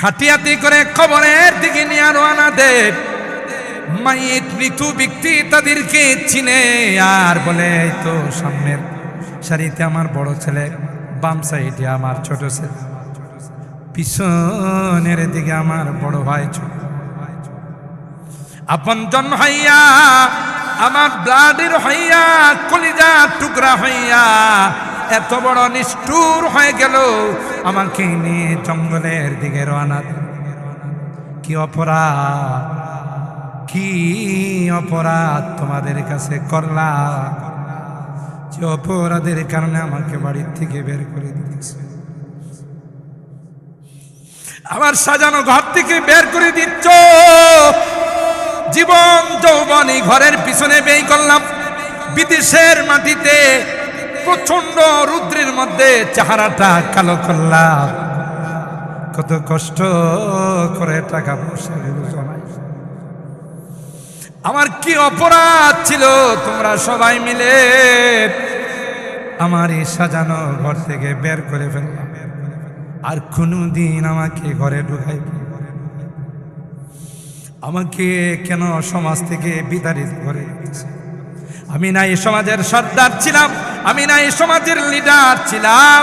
খাটিয়াতি করে কবরের দিকে নিয়ে রওনা দেয়। মাইত মৃত্যু ব্যক্তি তাদেরকে চিনে আর বলে, এই তো সামনের সারিতে আমার বড় ছেলে, বাম সাইডে আমার ছোট ছেলে, পিছনের দিকে আমার বড় ভাই, ছোট আপনজন হইয়া, আমার ব্লাডের হইয়া, কলিজার টুকরা হইয়া এত বড় নিষ্ঠুর হয়ে গেল, আমাকে নিয়ে জঙ্গলের দিকে রওনা। কি অপরাধ, কি অপরাধ তোমাদের কাছে করলা, যে অপরাধের কারণে আমাকে বাড়ির থেকে বের করে দিতেছে, আমার সাজানো ঘর থেকে বের করে দিচ্ছ। জীবন যৌবন এই ঘরের পিছনে ব্যয় করলাম, বিদেশের মাটিতে প্রচন্ড রুদ্রের মধ্যে চেহারাটা কালো করলাম, কত কষ্ট করে টাকা পয়সা জমাই। আমার কি অপরাধ ছিল তোমরা সবাই মিলে আমার এই সাজানো ঘর থেকে বের করে ফেললাম, আর কোনদিন আমাকে ঘরে ঢুকাই, আমাকে কেন সমাজ থেকে বিতাড়িত করে দিয়েছে? আমি না এই সমাজের সর্দার ছিলাম, আমি না এই সমাজের লিডার ছিলাম।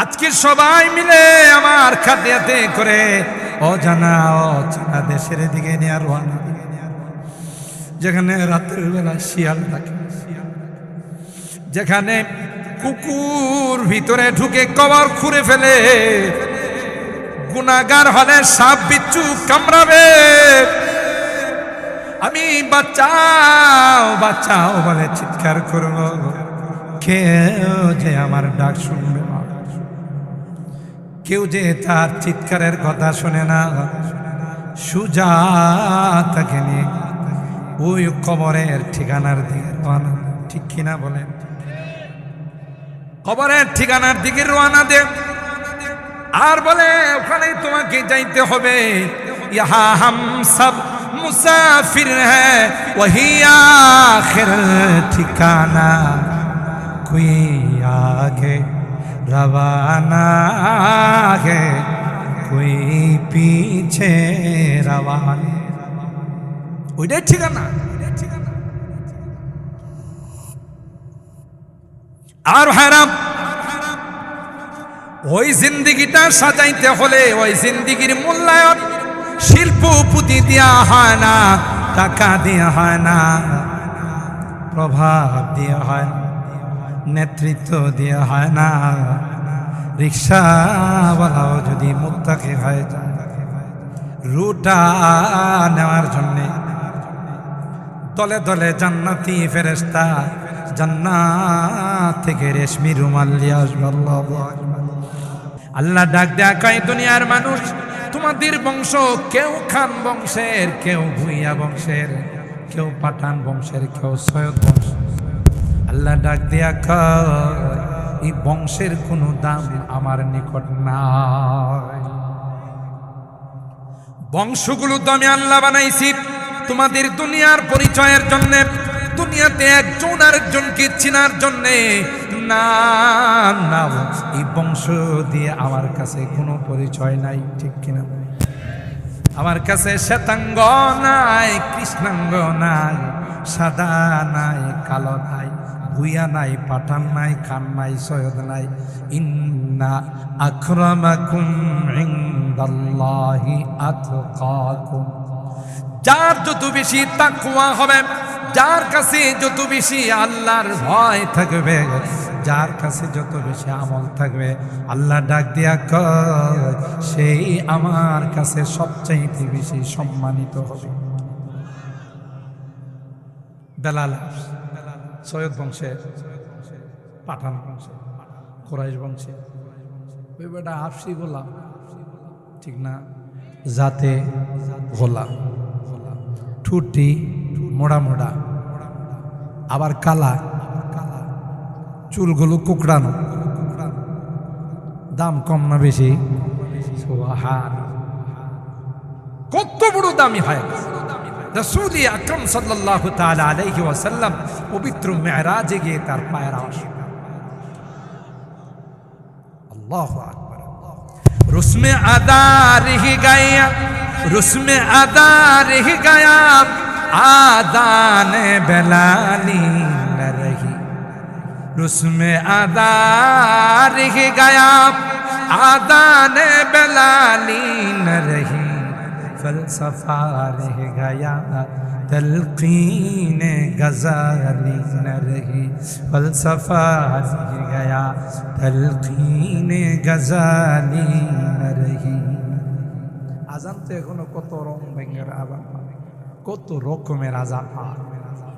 আজকে সবাই মিলে আমার খাতিয়াতে করে অজানা অচেনা দেশের দিকে নিয়ে রওনা, যেখানে রাতের বেলা শিয়াল থাকে, যেখানে কুকুর ভিতরে ঢুকে কবর খুঁড়ে ফেলে, গুনাহগার হলে সাপ বিচ্ছু কামড়াবে, আমি বাঁচাও বাঁচাও বলে চিৎকার করব, কেউ যে আমার ডাক শুনবে না, কেউ যে তার চিৎকারের কথা শুনে না। সুজা তাকে নিয়ে ওই কবরের ঠিকানার দিকে রওনা, ঠিক কিনা বলেন? কবরের ঠিকানার দিকে রওনা দে, আর বলে ওখানে তোমাকে যাইতে হবে। ইহা হাম সব মুসাফির হ্যায়, ওহি আখির ঠিকানা, কোই আগে রওয়ানা হে, কোই পিছে রওয়ানা। ওইটাই ঠিকানা। আর হারাম ওই জিন্দিগিটা সাজাইতে হলে ওই জিন্দিগির মূল্যায়ন শিল্প পুঁতি দেওয়া হয় না, টাকা দেওয়া হয় না, প্রভাব দেওয়া হয় না, নেতৃত্ব দেওয়া হয় না। রিক্সাওয়ালাও যদি মুত্তাকি হয়ে যায়, রুটা নেওয়ার জন্যে দলে দলে জান্নাতি ফেরেশতা জান্নাত থেকে রেশমি রুমাল নিয়ে আসবে। আল্লাহ ডাক দেয়া কয়, দুনিয়ার মানুষ, তোমাদের বংশ কেউ খান বংশের, কেউ ভুইয়া বংশের, কেউ পাঠান বংশের, কেউ সৈয়দ বংশ। আল্লাহ ডাক দেয়া কয়, এই বংশের কোনো দাম আমার নিকট নাই। বংশগুলো তো আমি আল্লাহ বানাইছি তোমাদের দুনিয়ার পরিচয়ের জন্য, দুনিয়াতে একজন আরেকজনকে চিনার জন্যে। না না, এই বংশ দিয়ে আমার কাছে কোনো পরিচয় নাই, ঠিক কিনা? আমার কাছে শ্বেতাঙ্গ নাই, কৃষ্ণাঙ্গ নাই, সাদা নাই, কালো নাই, ভুইয়া নাই, পাঠান নাই, খান নাই, সৈয়দ নাই। ইন্না আকরামাকুম ইনদাল্লাহি আতকাকুম। যার যত বেশি তাকওয়া হবে, যার কাছে যত বেশি আল্লাহর ভয় থাকবে, যার কাছে যত বেশি আমল থাকবে, আল্লাহ ডাক দিয়া কয়, সেই আমার কাছে সবচাইতে বেশি সম্মানিত হবে। বেলাল সৈয়দ বংশে, পাঠান বংশে, কুরাইশ বংশে, ওই বেটা হাফসি গোলাম, ঠিক না? জাতে গোলাম, ঠুটি মোড়া মোড়া, আবার কালা, চুলগুলো কুকড়ানো, দাম কম না বেশি? কত বড় দামি হয় রাসূল আকরাম সাল্লাল্লাহু তাআলা আলাইহি ওয়াসাল্লাম পবিত্র মেরাজে গিয়ে তার পায়ের আওয়াজ। আল্লাহু আকবার। रुस्म अदा रह गया, रुस्म अदा रह गया, आदान बेलाली न रही। रुस्म अदा रह गया, आदान बेलाली न रही। फलसफा रह गया, तलकीन गजाली न रही। फलसफा रह गया, तलकीन गजाली न रही। আজান তো এখনো কত রং ভেঙ্গের আজান, কত রকমের আজান।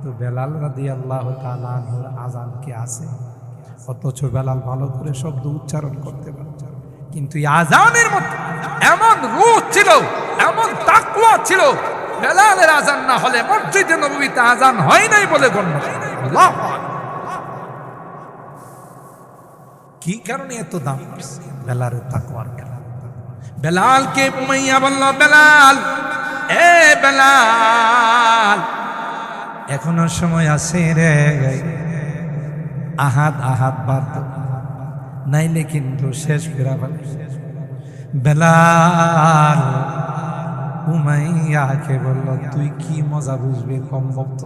তো বেলাল রাদিয়াল্লাহু তাআলা আনহুর আজান কি আছে, অথচ বেলাল ভালো করে শব্দ উচ্চারণ করতে পারছে। কিন্তু এই আজানের মধ্যে এমন রূহ ছিল, এমন তাকওয়া ছিল, বেলালের আজান না হলে মসজিদে নববীতে আজান হয় নাই বলে গণ্য। আল্লাহু আকবার। কি কারণে এত দাম বেলালের তাকওয়ার কারণে। বেলালকে উমাইয়া বলল, বেলাল, এ বেলাল, এখনো সময় আছে রে, আহাদ আহাদ বাদ, নাইলে কিন্তু শেষ ফেরা বলে। বেলাল উমাইয়াকে বলল, তুই কি মজা বুঝবি কম বক্ত।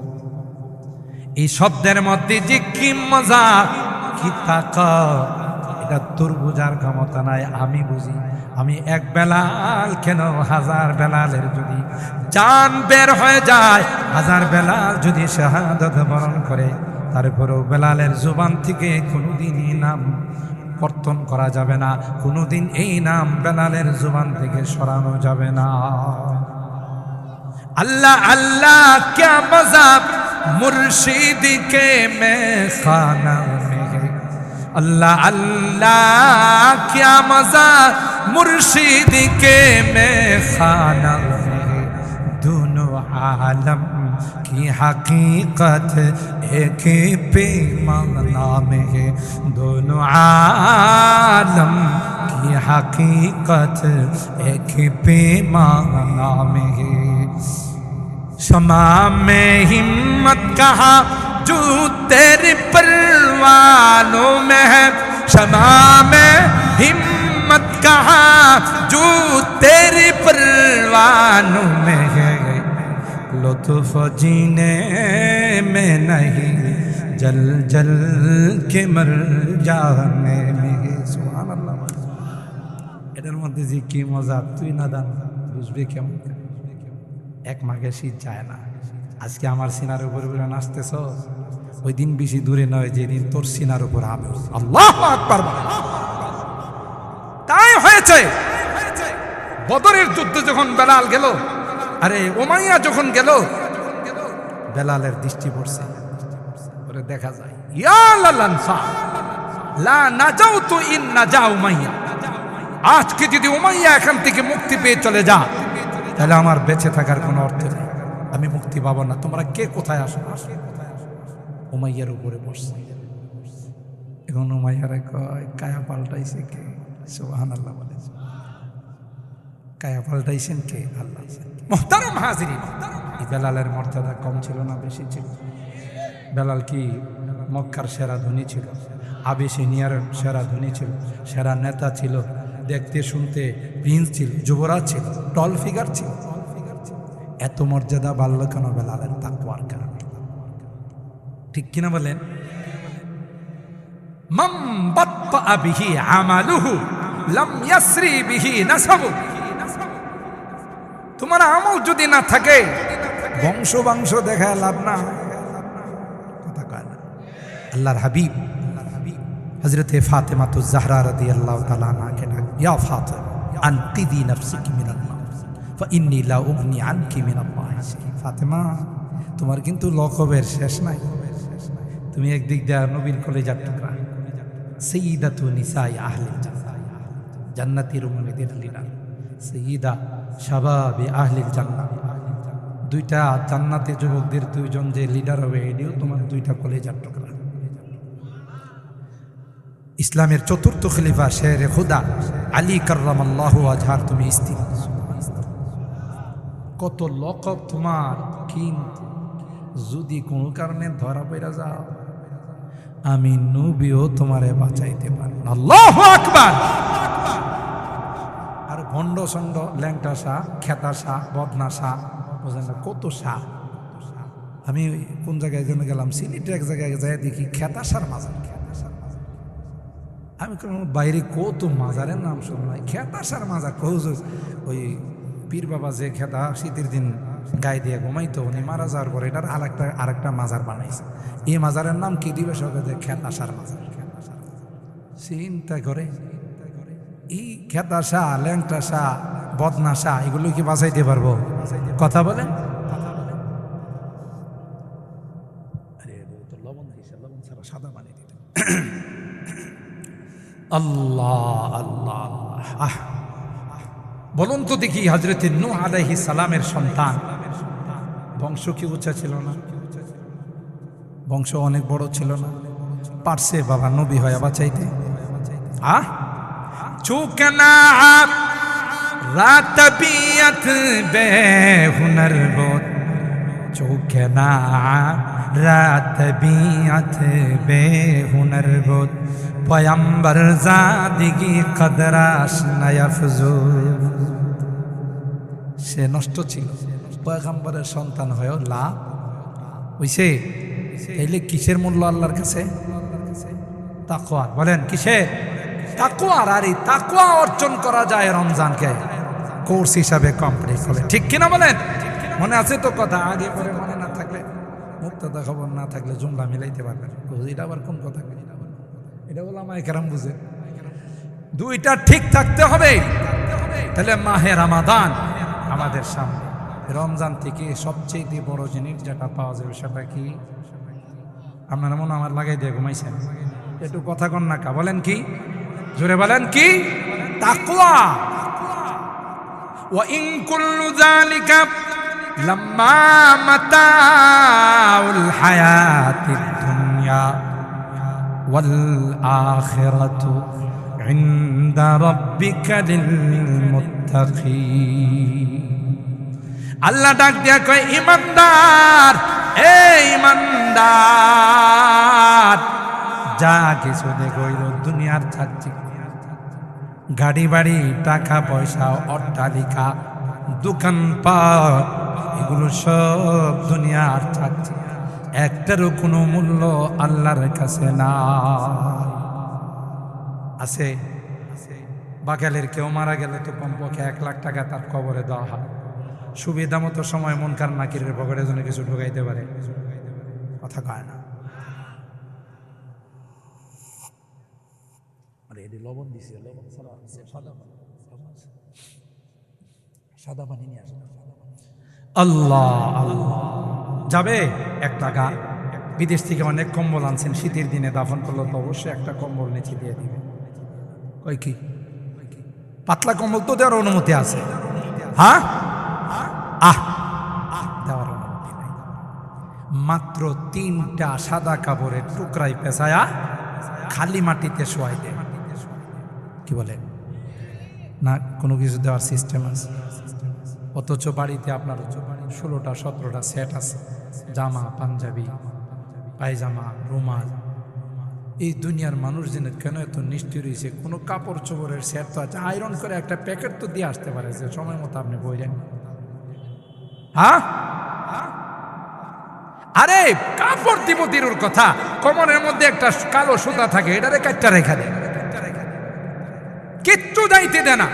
এই শব্দের মধ্যে যে কি মজা, কি তাকত, এটা তোর বোঝার ক্ষমতা নাই, আমি বুঝি। আমি এক বেলাল কেন, হাজার বেলালের যদি জান বের হয়ে যায়, হাজার বেলাল যদি শাহাদাত বরণ করে, তারপরেও বেলালের জুবান থেকে কোনোদিনই নাম কর্তন করা যাবে না, কোনোদিন এই নাম বেলালের জুবান থেকে সরানো যাবে না। আল্লাহ আল্লাহ क्या मजा मुर्शिद के मैं खाना में है। अल्लाह अल्लाह क्या मजा मुर्शिद के मैं खाना में है। दोनों आलम की हकीकत एक पैमाना में है। दोनों आलम की हकीकत एक पैमाना में है। शमा में हिम्मत कहा जो तेरे परवानों में है। शमा में हिम्मत कहा जो तेरे परवानों में है। लुत्फ जीने में नहीं, जल जल के मर जाने में है। सुभान अल्लाह। এটার মধ্যে যে কি মজা, তুই না দান বুঝবে কেমন। এক মাঘে শীত যায় না। আজকে আমার সিনার উপরে উপরে নাচতেছ, ওই দিন বেশি দূরে নয় যেদিন তোর সিনার উপর হবে। আল্লাহু আকবার। তাই হয়েছে বদরের যুদ্ধে যখন বেলাল গেল, আরে উমাইয়া যখন গেল, বেলালের দৃষ্টি পড়ছে, ওরে দেখা যায় ইয়া লালানসা লা নাজাউতু ইন নাজা উমাইয়া। আজকে যদি উমাইয়া এখান থেকে মুক্তি পেয়ে চলে যা, তাহলে আমার বেঁচে থাকার কোনো অর্থ নেই, আমি মুক্তি পাবো না। তোমরা কে কোথায় আসো? উমাইয়ার উপরে বসছে। এখন উমাইয়ারে কয়, কায়া পাল্টাইছে কে? সুবহানাল্লাহ বলে। কায়া পাল্টাইছেন কে? আল্লাহ। মুহতারাম হাজিরিন, বেলালের মর্যাদা কম ছিল না বেশি ছিল? বেলাল কি মক্কার সেরা ধনী ছিল, আবিসিনিয়ার সেরা ধনী ছিল, সেরা নেতা ছিল, দেখতে শুনতে প্রিন্স ছিল, যুবরাজ ছিল, টল ফিগার ছিল। এত মর্যাদা বাড়ল কেন? বেলালের তাকওয়ার কারণে। ঠিক কিনা বলেন? মাম বাত্তা বিহি আমালুহু লাম ইয়াসরি বিহি নাসাবু। তোমার আমল যদি না থাকে, বংশ দেখায় লাভ না। কথা কয় না। আল্লাহর হাবিব হযরতে ফাতেমাতুজ জাহরা রাদিয়াল্লাহু তাআলা আনহাকে ডাক, ইয়া ফাতিমা আনকিদি নাফসিকি মিনান নার ফাইন্নী লা উগনি আনকি মিনাল্লাহি শাইআ। ফাতেমা, তোমার কিন্তু লকবের শেষ নাই। তুমি একদিক দিয়ে নবীর কলেজার টুকরা, সাইয়্যিদাতু নিসাই আহলিল জান্নাহ, জান্নাতের উম্মতের লিডার, সাইয়্যিদা শাবাবি আহলিল জান্নাহ। দুইটা জান্নাতে যুবকদের দুইজন যে লিডার হবে, এটিও তোমার দুইটা কলেজার টুকরা। ইসলামের চতুর্থ খলিফা শেরে খুদা আলী কাররামাল্লাহু ওয়াজহার তুমি স্ত্রী। কত লকব তোমার, কিন্তু যদি কোনো কারণে ধরা পড়া যাও, আমি নবীও তোমারে বাঁচাইতে পারব না। আল্লাহু আকবার। ভণ্ড সন্ড ল্যাংটা শাহ, খেতা শাহ, বদনা শাহ, বুঝলেন না কত শাহ। আমি কোন জায়গায় জন্য গেলাম, সিলেটে এক জায়গায় যাই দেখি খেতা শাহর মাজার। আমি বাইরে কত মাজারের নাম শুনলাম, খেতা শাহর মাজার। হুজুর ওই পীর বাবা যে খেতা শীতের দিন গায়ে দিয়ে ঘুমাইতো, উনি মারা যাওয়ার পরে এটার আরেকটা মাজার বানাইছে। এই মাজারের নাম কি দিবে সকালে? খেতা শাহর মাজার। চিন্তা করে এই খেতা শাহ, ল্যাংটা শাহ, বদনা শাহ এগুলো কি বাঁচাইতে পারবো? কথা বলেন। সাদা পানি দিতে আল্লাহ আল্লাহ। আহ বলুন তো দেখি, হযরত নূহ আলাইহিস সালামের সন্তান, বংশ কি উঁচা ছিল না? বংশ অনেক বড় ছিল না? পারছে বাবা নবী হয়ে বাঁচাইতে? চুকনা রাত বিয়ত বেহুনর বোধ, চুকনা রাত বিয়ত বেহুনর বোধ, পয়ম্বর জাদিগি কদরাশ নয়ফজুল। সে নষ্ট ছিল, পয়গম্বরের সন্তান হয়েও লাভ হইছে। তাইলে কিসের মূল্য আল্লাহর কাছে? তাকওয়া। বলেন কিসের? তাকওয়ার। আর এই তাকওয়া অর্জন করা যায় রমজানকে কোর্স হিসাবে কমপ্লিট করে, ঠিক কিনা বলেন? মনে আছে তো কথা? আগে পরে মনে না থাকলে, মুক্তদা খবর না থাকলে জুমলা মিলাইতে পারবেন। এটা আবার কোন কথা? এটা ওলামায়ে কেরাম বুঝে। দুইটা ঠিক থাকতে হবে। তাহলে মাহে রমাদান আমাদের সামনে, রমজান থেকে সবচেয়ে বড় জিনিস যেটা পাওয়া যাবে সেটা কি? আপনারা মনে আমার লাগাই দিয়ে ঘুমাইছেন, একটু কথা কন না কা? বলেন কি? জোরে বলেন কি? তাকওয়া। ওয়া ইন কুল্লু যালিকা লাম্মা মাতাউল হায়াতিদ দুনিয়া ওয়াল আখিরাতু ইনদা রাব্বিকা লিল মুত্তাকিন। আল্লাহ ডাক দিয়া কয়, ইমানদার, এই ইমানদার, যা কিছু দেখইল দুনিয়ার চাকচিক, গাড়ি বাড়ি, টাকা পয়সা, অট্টালিকা, দোকানপাট, এগুলো সব দুনিয়ার চাকচিক, একটারও কোনো মূল্য আল্লাহর কাছে না। আছে? বাগালের কেউ মারা গেলে তো কমপক্ষে 1 লাখ টাকা তার কবরে দেওয়া হয়। সুবিধা মতো সময় মুনকার নাকিরের পকেটের জন্য কিছু ঢুকাইতে পারে, কথা কয় না। লবণ দিছে, লবণ সাদা পানি নিয়ে আসে। আল্লাহ আল্লাহ। যাবে 1 টাকা, বিদেশ থেকে অনেক কম্বল আনছেন, শীতের দিনে দাফন করলো তো অবশ্যই একটা কম্বল নিচে দিয়ে দিবে। কই কি পাতলা কম্বল তো দেওয়ার অনুমতি আছে? হ্যাঁ, দেওয়ার অনুমতি নাই। মাত্র 3টা সাদা কাপড়ের টুকরাই পেঁচায়া খালি মাটিতে শোয়াই দেয়। কি বলেন না? কোনো কিছু দেওয়ার সিস্টেম আছে? অথচ বাড়িতে আপনার 16টা 17টা সেট আছে, জামা, পাঞ্জাবি, পায়জামা, রুমাল। এই দুনিয়ার মানুষ যেন কেন এত নিষ্ঠুর হয়েছে? কোনো কাপড় চোপড়ের সেট তো আছে, আয়রন করে একটা প্যাকেট তো দিয়ে আসতে পারে যে সময় মতো আপনি বইলেন। হ্যাঁ, আরে কাপড় দিব দিরুর কথা, কমরের মধ্যে একটা কালো সুতা থাকে, এটারে কাটটা রেখা দেয়, কিচ্ছু দাইতে দেয় না।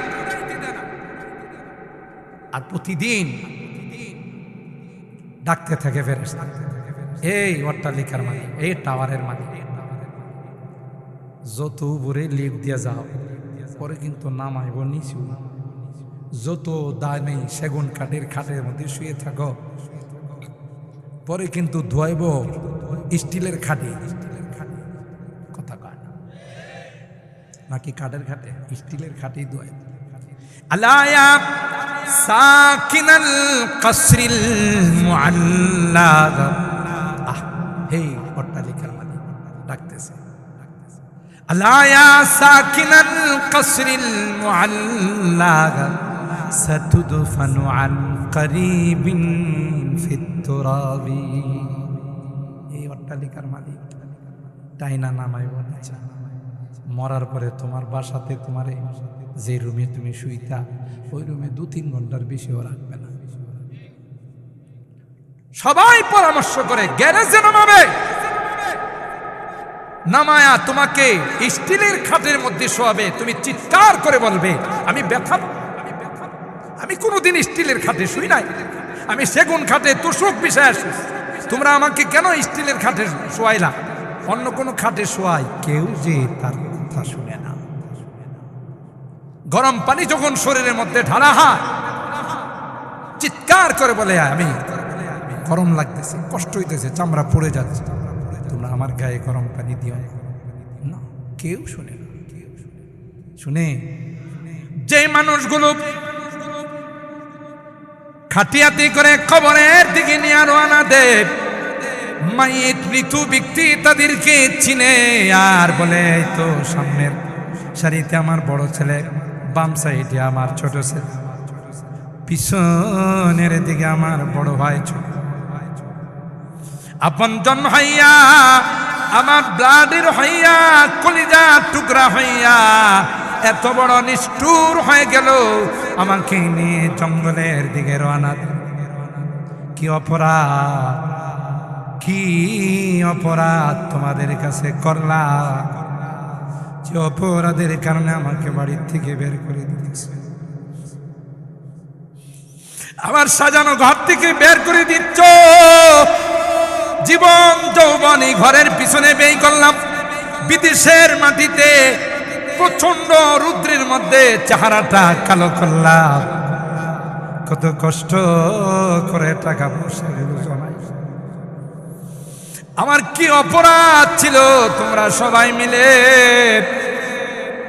আর প্রতিদিন ডাকতে থাকে ফেরেশতা, এই অট্টালিকার মালিক, এই টাওয়ারের মালিক, যত উপরে লিফট দিয়ে যাও পরে কিন্তু নামাইব নিচু। যত দামি সেগুন কাঠের খাটের মধ্যে শুয়ে থাকো পরে কিন্তু ধোয়াইব স্টিলের খাটে। কথা কয় না নাকি? কাঠের খাটে, স্টিলের খাটেই ধোয়াইব। আলায়া সাকিনাল কসরিল মুআল্লা। হে অট্টালিকার মালিক ডাকতেছে, আলায়া সাকিনাল কসরিল মুআল্লা সাতুদফানু আন করিবিন ফিত তুরাবি। এই অট্টালিকার মালিক টাইনা নামাইব নিচে, মরার পরে তোমার বাসাতে তোমার যে রুমে তুমি শুইতা ওই রুমে 2-3 ঘন্টার বেশিও রাখবে না। সবাই পরামর্শ করে গ্যারেজে নামাবে, নামায়া তোমাকে স্টিলের খাটের মধ্যে শোয়াবে। তুমি চিৎকার করে বলবে আমি ব্যথা, আমি কোনোদিন স্টিলের খাটে শুই নাই, আমি সেগুন খাটে তোষক বিছায় শুই, তোমরা আমাকে কেন স্টিলের খাটে শোয়াইলা? অন্য কোনো খাটে শোয়াই, কেউ যে তার কথা শুনে না। গরম পানি যখন শরীরের মধ্যে ঢালা হয়, চিৎকার করে বলে আমি গরম লাগতেছে, কষ্ট হইতেছে, চামড়া পড়ে যাচ্ছে, তোমরা আমার গায়ে গরম পানি দিও না। কেউ শুনে না। শুনে যে মানুষগুলো খাটিয়াতি করে কবরের দিকে নিয়ে রওনা দেয়, মাইত মৃত্যু ব্যক্তি তাদেরকে চিনে আর বলে তো সামনের সারিতে আমার বড় ছেলে, বাম সাইডে আমার ছোট ছেলে, পিছনের দিকে আমার বড় ভাই, ছোট আপনজন হইয়া, আমার ব্লাডের হইয়া, কলিজার টুকরা হইয়া এত বড় নিষ্ঠুর হয়ে গেল, আমাকে নিয়ে জঙ্গলের দিকে রওনা। কি অপরাধ, কি অপরাধ তোমাদের কাছে করলা, যে অপরাধের কারণে আমাকে বাড়ির থেকে বের করে দিতেছে, আমার সাজানো ঘর থেকে বের করে দিচ্ছ। জীবন যৌবন এই ঘরের পিছনে ব্যয় করলাম, বিদেশের মাটিতে প্রচন্ড রুদ্রের মধ্যে চেহারাটা কালো করলাম, কত কষ্ট করে টাকা পয়সা জমাই। আমার কি অপরাধ ছিল তোমরা সবাই মিলে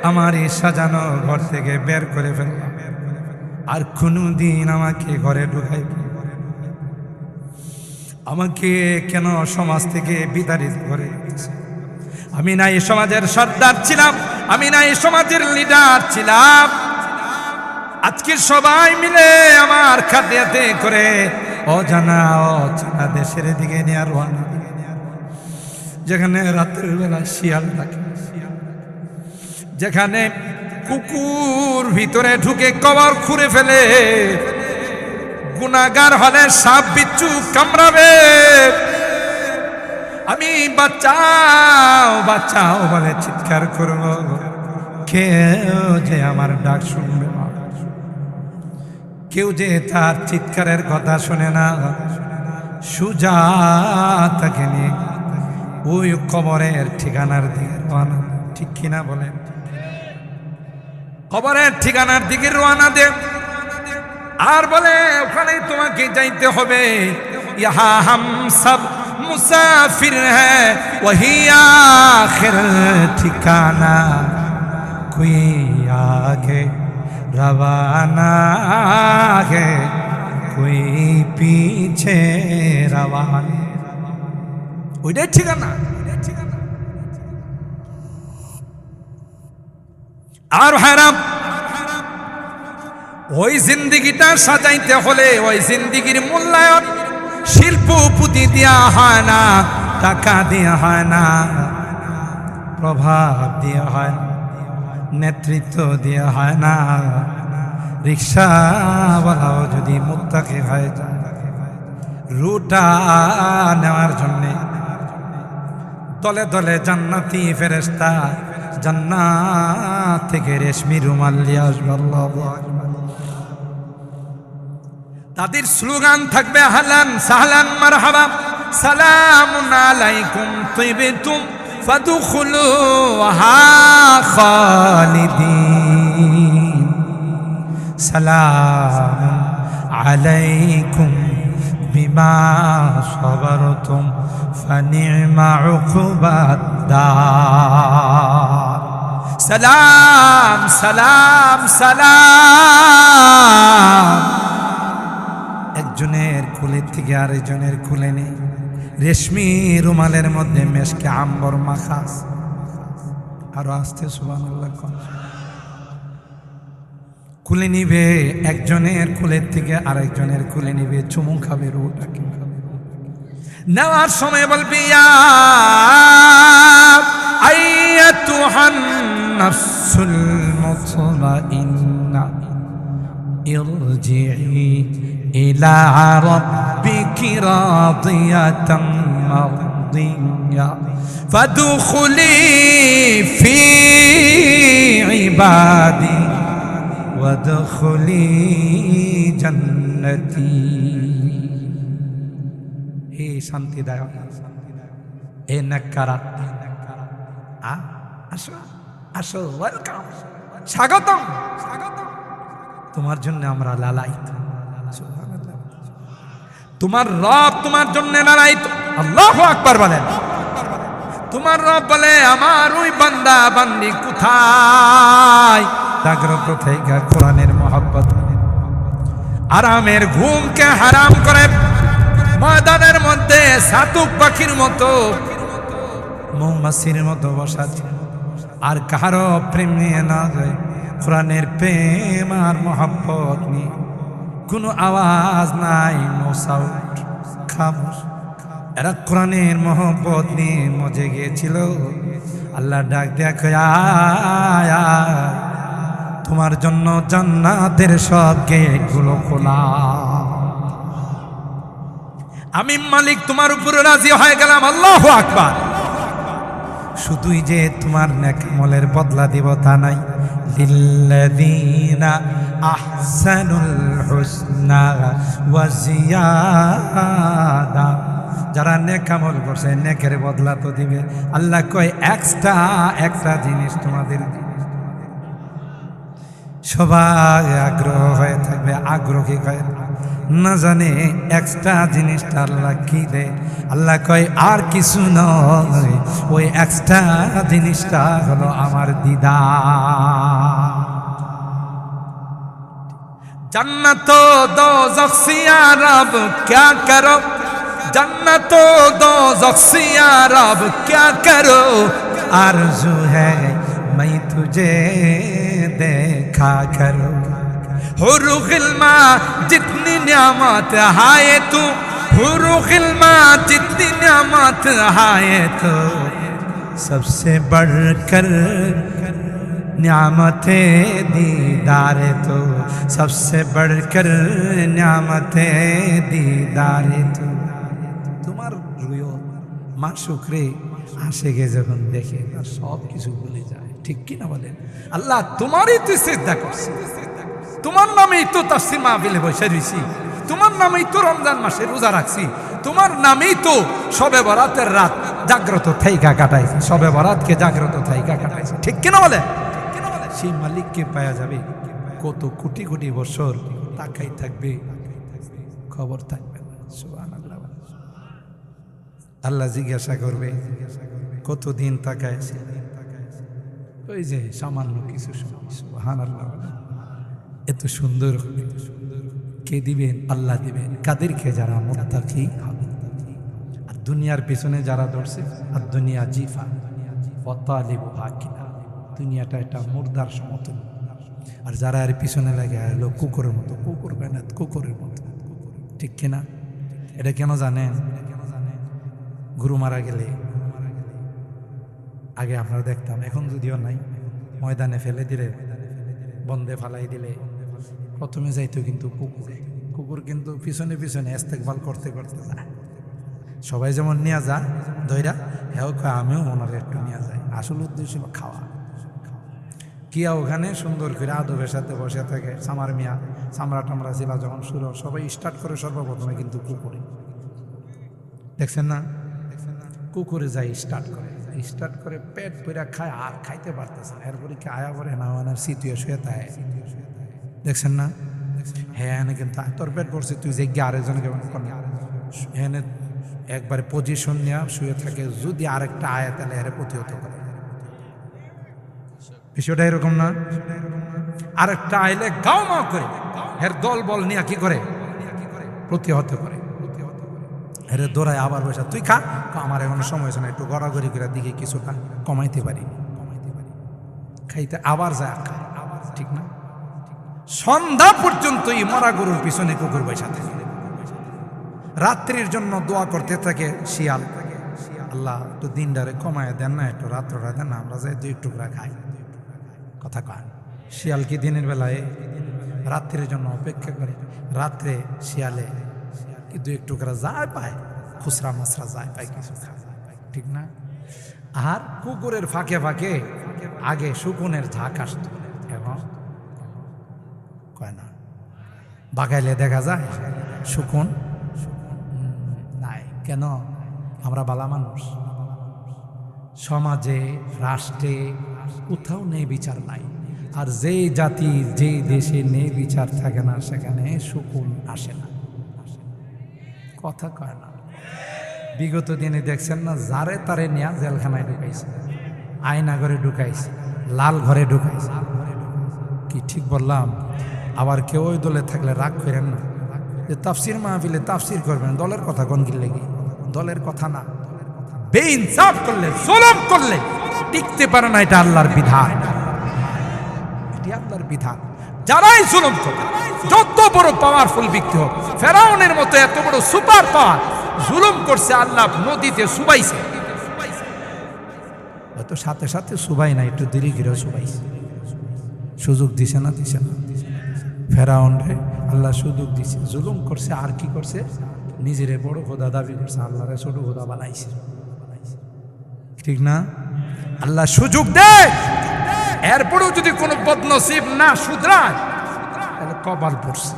আমার এই সাজানো ঘর থেকে বের করে ফেললাম, আর কোনদিন আমাকে ঘরে ঢুকাই, আমাকে কেন সমাজ থেকে বিতাড়িত করে? আমি না এই সমাজের সর্দার ছিলাম, আমি না এই সমাজের লিডার ছিলাম। আজকে সবাই মিলে আমার খাটিয়াতে করে অজানা অচেনা দেশের দিকে নিয়ে রওনা, যেখানে রাতের বেলা শিয়াল থাকে, যেখানে কুকুর ভিতরে ঢুকে কবর খুঁড়ে ফেলে, গুনাহগার হলে সাপ বিচ্ছু কামড়াবে, আমি বাঁচাও বাঁচাও বলে চিৎকার করব, কেউ যে আমার ডাক শুনবে না, কেউ যে তার চিৎকারের কথা শুনে না। সুজা তাকে নিয়ে ওই কবরের ঠিকানার দিকে রওনা, ঠিক কিনা বলেন? কবরের ঠিকানার দিকে রওনা দে, আর বলে ওখানে তোমাকে যাইতে হবে। ইহা হাম সব মুসাফির হ্যায় ওহি আখির ঠিকানা, কোই আগে রওয়ানা হে কোই পিছে রওয়ানা, ওইটাই ঠিকানা। আর হারাম ওই জিন্দিগিটা সাজাইতে হলে ওই জিন্দিগির মূল্যায়ন শিল্প পুঁতি দেওয়া হয় না, টাকা দেওয়া হয় না, প্রভাব দেওয়া হয় না, নেতৃত্ব দেওয়া হয় না। রিক্সাওয়ালাও যদি মুত্তাকি হয়ে যায়, রুটা নেওয়ার জন্যে দলে দলে জান্নাতি ফেরেশতা জান্নাত থেকে রেশমি রুমাল নিয়ে আসবে। আল্লাহু আকবার। তাদের স্লোগান থাকবে আহলান সাহলান মারহাবা, সালামুন আলাইকুম তিবতুম ফাদখুলুহা খালিদিন, সালামুন আলাইকুম বিমা সাবারতুম ফানি'মা উকবাদ-দার। সালাম সালাম সালাম। একজনের কুলের থেকে আরেকজনের কুলে নেই, রেশমি রুমালের মধ্যে মেশকে আম্বর মাখা, আরো আসতে সুবহানাল্লাহ। কুলে নিবে, একজনের কুলের থেকে আরেকজনের কুলে নিবে, চুমু খাবে, রুটাকে নেওয়ার সময় বলবি ইয়া আইয়াতুহান নাফসুল মুতমাইন্না ইরজিই ইলা রাব্বিকি রাদিয়াতাম মারদিয়া ফাদখুলি ফি ইবাদি ওয়াদখুলি জান্নাতি। হে শান্তিদায়ক, হে নেককারা, আসো আসো, ওয়েলকাম, স্বাগতম, তোমার জন্য আমরা লালায়িত। তোমার রব তোমার জন্য লালায়িত। আল্লাহু আকবার বলেন। তোমার রব বলে আমার ওই বান্দা বান্দি কোথায়? জাগ্রত থেকে কোরআনের মহব্বত, আরামের ঘুমকে হারাম করে ময়দানের মধ্যে সাতুক পাখির মতো মৌমাছির মতো বসা, আর কারো প্রেম নিয়ে না যায়। কোরআনের প্রেম আর মহব্বত নিয়ে কোনো আওয়াজ নাই, নো সাউন্ড, খামোশ। এরা কোরআনের মহব্বত নিয়ে মজে গিয়েছিল। আল্লাহ ডাক দেখো, তোমার জন্য জান্নাতের সব গেটগুলো খোলা। আমি মালিক তোমার উপরে রাজি হয়ে গেলাম। আল্লাহু আকবার। শুধুই যে তোমার নেক আমলের বদলা দিব তা নাই। লিল্লাযীনা আহসানুল হুসনা ওয়া জিয়াদা, যারা নেক আমল করছে নেকের বদলা তো দিবে। আল্লাহ কয় এক্সট্রা একটা জিনিস তোমাদের সবাই আগ্রহ হয়ে থাকবে। আগ্রহ কি কয় না জানে, এক্সট্রা জিনিসটা আল্লাহ কি দেয়? আল্লাহ কয় আর কিছু নয়, ওই এক্সট্রা জিনিসটা হলো আমার দিদা। जन्नत दोज़ख से या रब क्या करो, जन्नत दोज़ख से या रब क्या करो, आरज़ू है मैं तुझे देखा करो। हुरू गिल्मा जितनी नियामत हाय तू, हुरू गिल्मा जितनी नियामत हाय तो, सबसे बढ़कर नियामते दीदारे तो, सबसे बढ़कर नियामते दीदारे तो। তোমার রুয়ো মা শুকরে আশেকে যখন দেখে তার সব কিছু ভুলে যায়। ঠিক কি না বলেন? আল্লাহ তোমারই তো সিজদা করছি, তোমার নামেই তো তাফসীর মাহফিলে বসে রইছি, তোমার নামেই তো রমজান মাসে রোজা রাখছি, তোমার নামেই তো শবে বরাতের রাত জাগ্রত থাইকা কাটাইছি, শবে বরাতকে জাগ্রত থাইকা কাটাইছি। ঠিক কি না বলেন? সেই মালিককে পাওয়া যাবে কত কোটি কোটি বছর তাকাই থাকবে, খবর থাকবে না। সুবহানাল্লাহ। আল্লাহ জিজ্ঞাসা করবে কতদিন তাকাইছে? ওই যে সামান্য কিছু সময়। সুবহানাল্লাহ। এত সুন্দর কে দিবেন? আল্লাহ দিবেন। কাদেরকে? যারা মুত্তাকি হবে। আর দুনিয়ার পিছনে যারা ধরছে, আর দুনিয়া জিফা ওয়া তালিবুহা কিনা, দুনিয়াটা এটা মুর্দার সমতুল। আর যারা এর পিছনে লাগে এলো কুকুরের মতো, কুকুর বেনাত কুকুরের মতো। ঠিক কিনা? এটা কেন জানেন? গুরু মারা গেলে আগে আপনারা দেখতাম, এখন যদিও নাই, ময়দানে ফেলে দিলে, বন্ধে ফালাই দিলে প্রথমে যাইতো কিন্তু কুকুর। কুকুর কিন্তু পিছনে পিছনে ইস্তেকবাল করতে করতে যায়। সবাই যেমন নিয়ে যায় ধৈরা, হ্যাঁ আমিও ওনার একটু নিয়ে যাই। আসল উদ্দেশ্য খাওয়া। কিয়া ওখানে সুন্দর করে আদবের সাথে বসে থাকে। সামার মিয়া চামড়া টামড়া ছিল যখন শুরু, সবাই স্টার্ট করে সর্বপ্রথমে কিন্তু কুকুরে। দেখছেন না? কুকুরে যাই স্টার্ট করে পেট পুরা খায়, আর খাইতে পারতেছে না। এরপরে কি আয়া পরে না ওনার সিটিও শুয়ে থাকে। দেখছেন না? হ্যাঁ কিন্তু তোর পেট পড়ছে, তুই যে গিয়ে আরেকজনকে হ্যাঁ একবারে পজিশন নেওয়া শুয়ে থাকে। যদি আরেকটা আয়া তাহলে এর প্রতিহত করে। বিষয়টা এরকম না? আরেকটা আইলে গাও মা করে এর দল বল নিয়ে কি করে? প্রতিহত করে। এর দৌড়ায় আবার বসে, তুই খা, আমার এখন সময় হয়েছে না, একটু গড়াগড়ি করে দিকে কিছুটা কমাইতে পারি। খাইতে আবার যায় খায়। ঠিক না? সন্ধ্যা পর্যন্ত এই মরা গরুর পিছনে কুকুর বসে থাকে। রাত্রির জন্য দোয়া করতে থাকে শিয়াল, আল্লাহ একটু দিনটারে কমায় দেন না, একটু রাত্রটা দেন না, আমরা যাই 2 টুকরা খাই। কথা কয়। শিয়াল কি দিনের বেলায় রাত্রের জন্য অপেক্ষা করে? রাত্রে শিয়ালে কিন্তু একটু করে যায় পায়, খুচরা মাছরা যায় পায়, কিছু খায়, ঠিক না? আর কুকুরের ফাঁকে ফাঁকে আগে শকুনের ঝাঁক আসত, এবং কয় না বাগাইলে দেখা যায় শকুন নাই। কেন? আমরা বালা মানুষ, সমাজে রাষ্ট্রে কোথাও নেই বিচার নাই। আর যেই জাতি যেই দেশে নেই বিচার থাকে না, সেখানে শকুন আসে না, কথা কয় না। বিগত দিনে দেখছেন না, যারে তারে নিয়ে জেলখানায় ঢুকাইছে, আয়না ঘরে ঢুকাইছে, লাল ঘরে ঢুকাইছে। কি ঠিক বললাম? আবার কেউ ওই দলে থাকলে রাগ করেন না যে তাফসির মাহফিলে তাফসির করবেন, দলের কথা কোন কি লেগে? দলের কথা না, বেইনসাফ করলে, জুলুম করলে টিকতে পারে না, এটা আল্লাহর বিধান, এটি আল্লাহর বিধান। যারাই জুলুম করে, যত বড় পাওয়ারফুল ব্যক্তি হোক, ফেরাউনের মতো এত বড় সুপার পাওয়ার, জুলুম করছে, আল্লাহ নদীতে সুবাইছে, হয়তো সাথে সাথে সুবাই না, একটু দেরি করে সুবাইছে, সুযোগ দিছে না? দিছে না? ফেরাউন রে আল্লাহ সুযোগ দিছে, জুলুম করছে, আর কি করছে? নিজেরে বড় খোদা দাবি করছে, আল্লাহরে ছোট খোদা বানাইছে, ঠিক না? আল্লাহ সুযোগ দেয়, এরপরেও যদি কোনো বদনসিব না শুধরায়, তাহলে কপাল পড়ছে।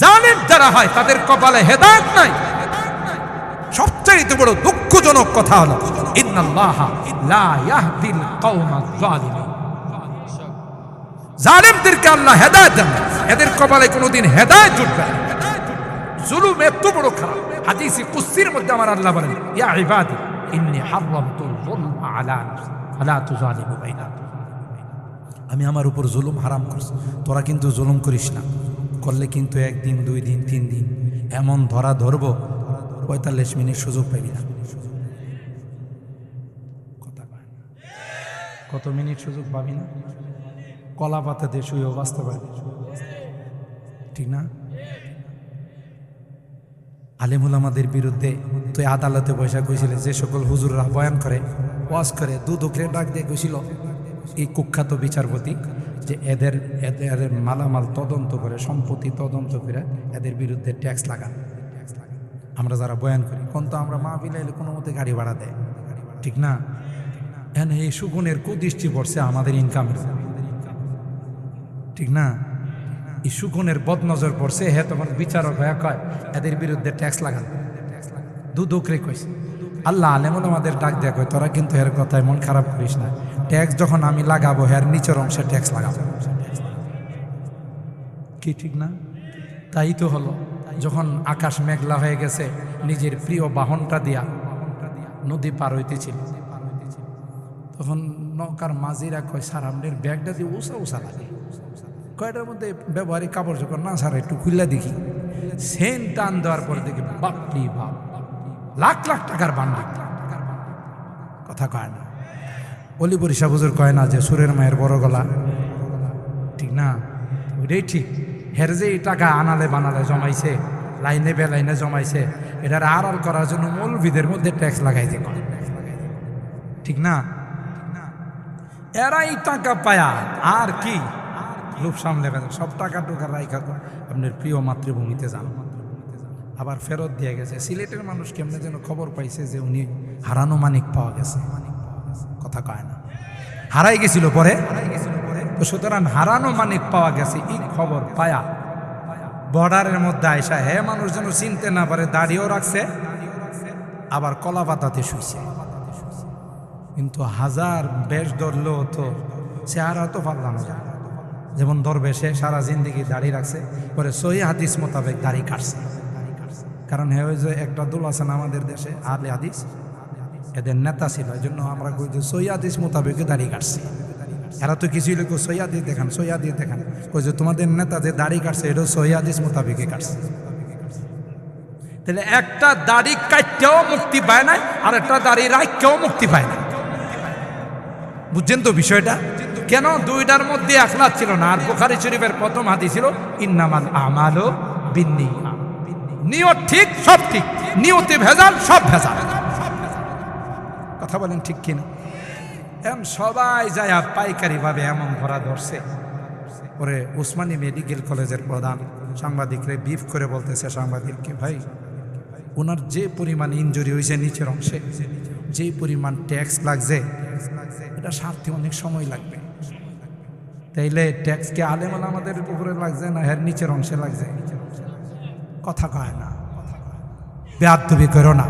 জালেম যারা হয় তাদের কপালে হেদায়েত নাই। সবচেয়ে বড় দুঃখজনক কথা হলো, ইন্নাল্লাহা লা ইয়াহদিল কওমাজ জালিমিন। জালেমদেরকে আল্লাহ হেদায়েত দেন না, এদের কপালে কোনোদিন হেদায়েত জুটবে না। জুলুম এত বড় খারাপ। হাদিসে কুদসির মধ্যে আমার আল্লাহ বলেন, ইয়া ইবাদি ইন্নী হারামতুল যুলমা আলা নাফসি ফালা তুযালিমু বাইনাকুম। আমি আমার উপর জুলুম হারাম করছি, তোরা কিন্তু জুলুম করিস না। করলে কিন্তু একদিন, 2 দিন, 3 দিন এমন ধরা ধরবো, 45 মিনিট সুযোগ পাইবি না। কথা কয় না? কত মিনিট সুযোগ পাবি না? কলা পাতাতে শুয়েও বাঁচতে পারবি, ঠিক না? আলেমুল আমাদের বিরুদ্ধে তুই আদালতে বসে কইছিলে, যে সকল হুজুররা বয়ান করে, ওয়াজ করে, দুদকরে ডাক দিয়ে কইছিল এই কুখ্যাত বিচারপতি যে এদের মালামাল তদন্ত করে, সম্পত্তি তদন্ত করে এদের বিরুদ্ধে ট্যাক্স লাগান। আমরা যারা বয়ান করি, কোন তো আমরা মাহফিলে এলে কোনো মতে গাড়ি ভাড়া দেয়, ঠিক না? এখানে এই সুগুনের কুদৃষ্টি পড়ছে আমাদের ইনকামের, ঠিক না? এই সুগুনের বদনজর পড়ছে, হ্যাঁ তখন বিচারক হয়ে কয় এদের বিরুদ্ধে ট্যাক্স লাগান। দুদকরে কইছে। আল্লাহ আলেমুল আমাদের ডাক দেয়া কয়, তোরা কিন্তু এর কথায় মন খারাপ করিস না, ট্যাক্স যখন আমি লাগাবো, এর নিচের অংশে ট্যাক্স লাগাবো, কি ঠিক না? তাই তো হলো। যখন আকাশ মেঘলা হয়ে গেছে, নিজের প্রিয় বাহনটা দিয়া নদী পার হইতেছিল, তখন নৌকার মাঝিরা কয়, স্যার আপনার ব্যাগটা দিয়ে উষা উষা লাগে, কয়টার মধ্যে ব্যবহারিক কাপড় যখন না স্যার একটু খুললা দেখি, সেন টান দেওয়ার পরে দেখি বাপরি বাপ, লাখ লাখ টাকার বান্ডি। কথা কয় না? অলিপুরি সাহুজুর কয় না যে সুরের মায়ের বড় গলা, ঠিক না? ওইটাই ঠিক। হের যে টাকা আনালে বানালে জমাইছে, লাইনে বেলাইনে জমাইছে, এটার আড়াল করার জন্য মৌলবীদের মধ্যে ট্যাক্স লাগাইছে, ঠিক না? এরাই টাকা পায়া আর কি লোভ সামলে সব টাকা টুকা রাইখা আপনার প্রিয় মাতৃভূমিতে যান, আবার ফেরত দিয়ে গেছে। সিলেটের মানুষ কেমনে যেন খবর পাইছে যে উনি হারানো মানিক পাওয়া গেছে, কথা কয় না? হারাই গেছিল পরে, তো সুতরাং হারানো মানিক পাওয়া গেছে এই খবর পায়া বর্ডারের মধ্যে আইসা, হ্যাঁ মানুষ যেন চিনতে না পারে, দাড়িও রাখছে, আবার কলা পাতাতে শুইছে। কিন্তু হাজার বেশ ধরলেও তো চেহারা তো পাল্লানো যায়। যেমন দরবেশে সারা জিন্দিগি দাড়ি রাখছে, পরে সহি হাদিস মোতাবেক দাড়ি কাটছে। কারণ হ্যাঁ ওই যে একটা দল আছেন আমাদের দেশে, আহলে হাদিস, এদের নেতা ছিল, এই জন্য আমরা কই যে সহি হাদিস মোতাবেক দাড়ি কাটছে। এরা তো কিছুই লোক সহি হাদিস দেখান, সহি হাদিস দেখান, কই যে তোমাদের নেতা যে দাড়ি কাটছে এটাও সহি হাদিস মোতাবেকই কাটছে। তাহলে একটা দাড়ি কাটতেও মুক্তি পায় না, আর একটা দাড়ি রাখতেও মুক্তি পায় না। বুঝছেন তো বিষয়টা? কেন? দুইটার মধ্যে এখলাস ছিল না। আর বুখারী শরীফের প্রথম হাদিস ছিল ইন্নামাল আমালু বিন্নিয়াত, নিয়ত ঠিক সব ঠিক, নিয়তে ভেজাল সব ভেজাল। কথা বলেন ঠিক কিনা? এখন সবাই যায় পাইকারি ভাবে এমন ধরা ধরছে। পরে উসমানী মেডিকেল কলেজের প্রধান সাংবাদিকরে বিফ করে বলতেছে, সাংবাদিককে, ভাই ওনার যে পরিমাণ ইনজুরি হয়েছে নিচের অংশে, যে পরিমাণ ট্যাক্স লাগছে, এটা সারতে অনেক সময় লাগবে। তাইলে ট্যাক্স কি আলেমান আমাদের উপরে লাগছে না এর নিচের অংশে লাগছে? কথা কয় না, বেয়াদবি করো না।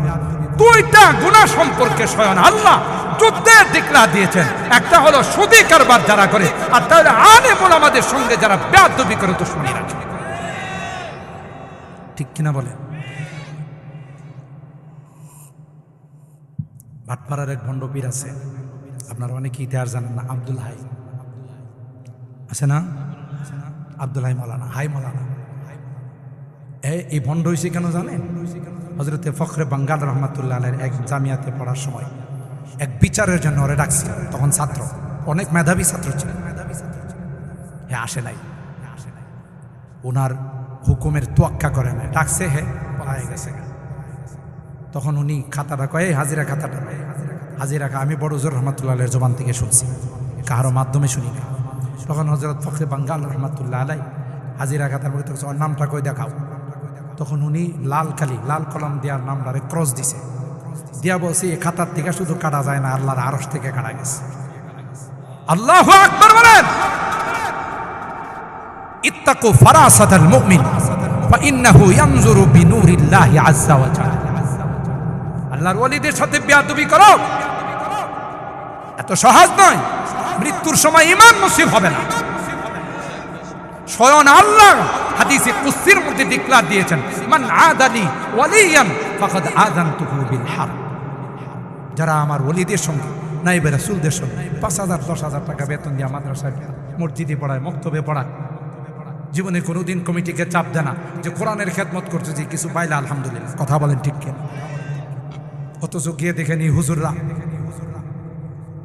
দুইটা গুনাহ সম্পর্কে স্বয়ং আল্লাহ যুদ্ধের ডিক্লার দিয়েছেন। একটা হলো সুদী কারবার যারা করে, আর তাহলে আলেম ওলামাদের সঙ্গে যারা বেয়াদবি করে তো শুনি রাখে। ঠিক কিনা বলে? ভাটপাড়ার এক ভণ্ড পীর আছে, আপনারা অনেকে ইতিহাস জানেন না, আব্দুল হাই আছে না? আব্দুল হাই মৌলানা, হাই মৌলানা। এই ভণ্ড হয়েছে কেন জানেন? হযরতে ফখরে বাঙ্গাল রহমাতুল্লাহ আলাইহির এক জামিয়াতে পড়ার সময় এক বিচারের জন্য ওরে ডাকছিল। তখন ছাত্র, অনেক মেধাবী ছাত্র ছিল, আসে নাই। ওনার হুকুমের তোয়াক্কা করে নাই, ডাকছে, পলায় গেছে। তখন উনি খাতাটা কয়ে, হাজিরা খাতাটা, হাজিরা আমি বড় জোর রহমাতুল্লাহের জবান থেকে শুনছি, কারো মাধ্যমে শুনি না। তখন হযরত ফখরে বাঙ্গাল রহমাতুল্লাহ আলাই হাজিরা খাতার মধ্যে ওর নামটা কই দেখাও। তখন উনি লাল কলম দেওয়ার নামটারে ক্রস দিছে, দিয়া বলছে এই খাতার থেকে শুধু কাটা যায় না, আল্লাহর আরশ থেকে কাটা গেছে। আল্লাহু আকবার বলেন। ইত্তাকু ফারাসাতাল মুমিন ফাইন্নাহু ইয়ানজুরু বিনুরিল্লাহি আযজা ওয়া জাল্লা। আল্লাহর ওলিদের সাথে বেয়াদবি করো, এত সহজ নয়। মৃত্যুর সময় ঈমান নসিব হবে না। স্বয়ং আল্লাহ হাদিসে কুদসির মধ্যে ডিক্লার দিয়েছেন, মান আদালি ওয়ালিয়ান ফাকাদ আযানতুহু বিল হারব। যারা আমার ওলিদের সঙ্গে, নাইবে রাসূলদের সঙ্গে ৫,০০০ ১০,০০০ টাকা বেতন দিয়ে মাদ্রাসায় মসজিদে পড়ায়, মক্তবে পড়ায়, জীবনে কোনোদিন কমিটিকে চাপ দেয় না যে কোরআনের খেদমত করছে, যে কিছু পাইলে আলহামদুলিল্লাহ। কথা বলেন ঠিক কেন? অথচ গিয়ে দেখে নি হুজুররা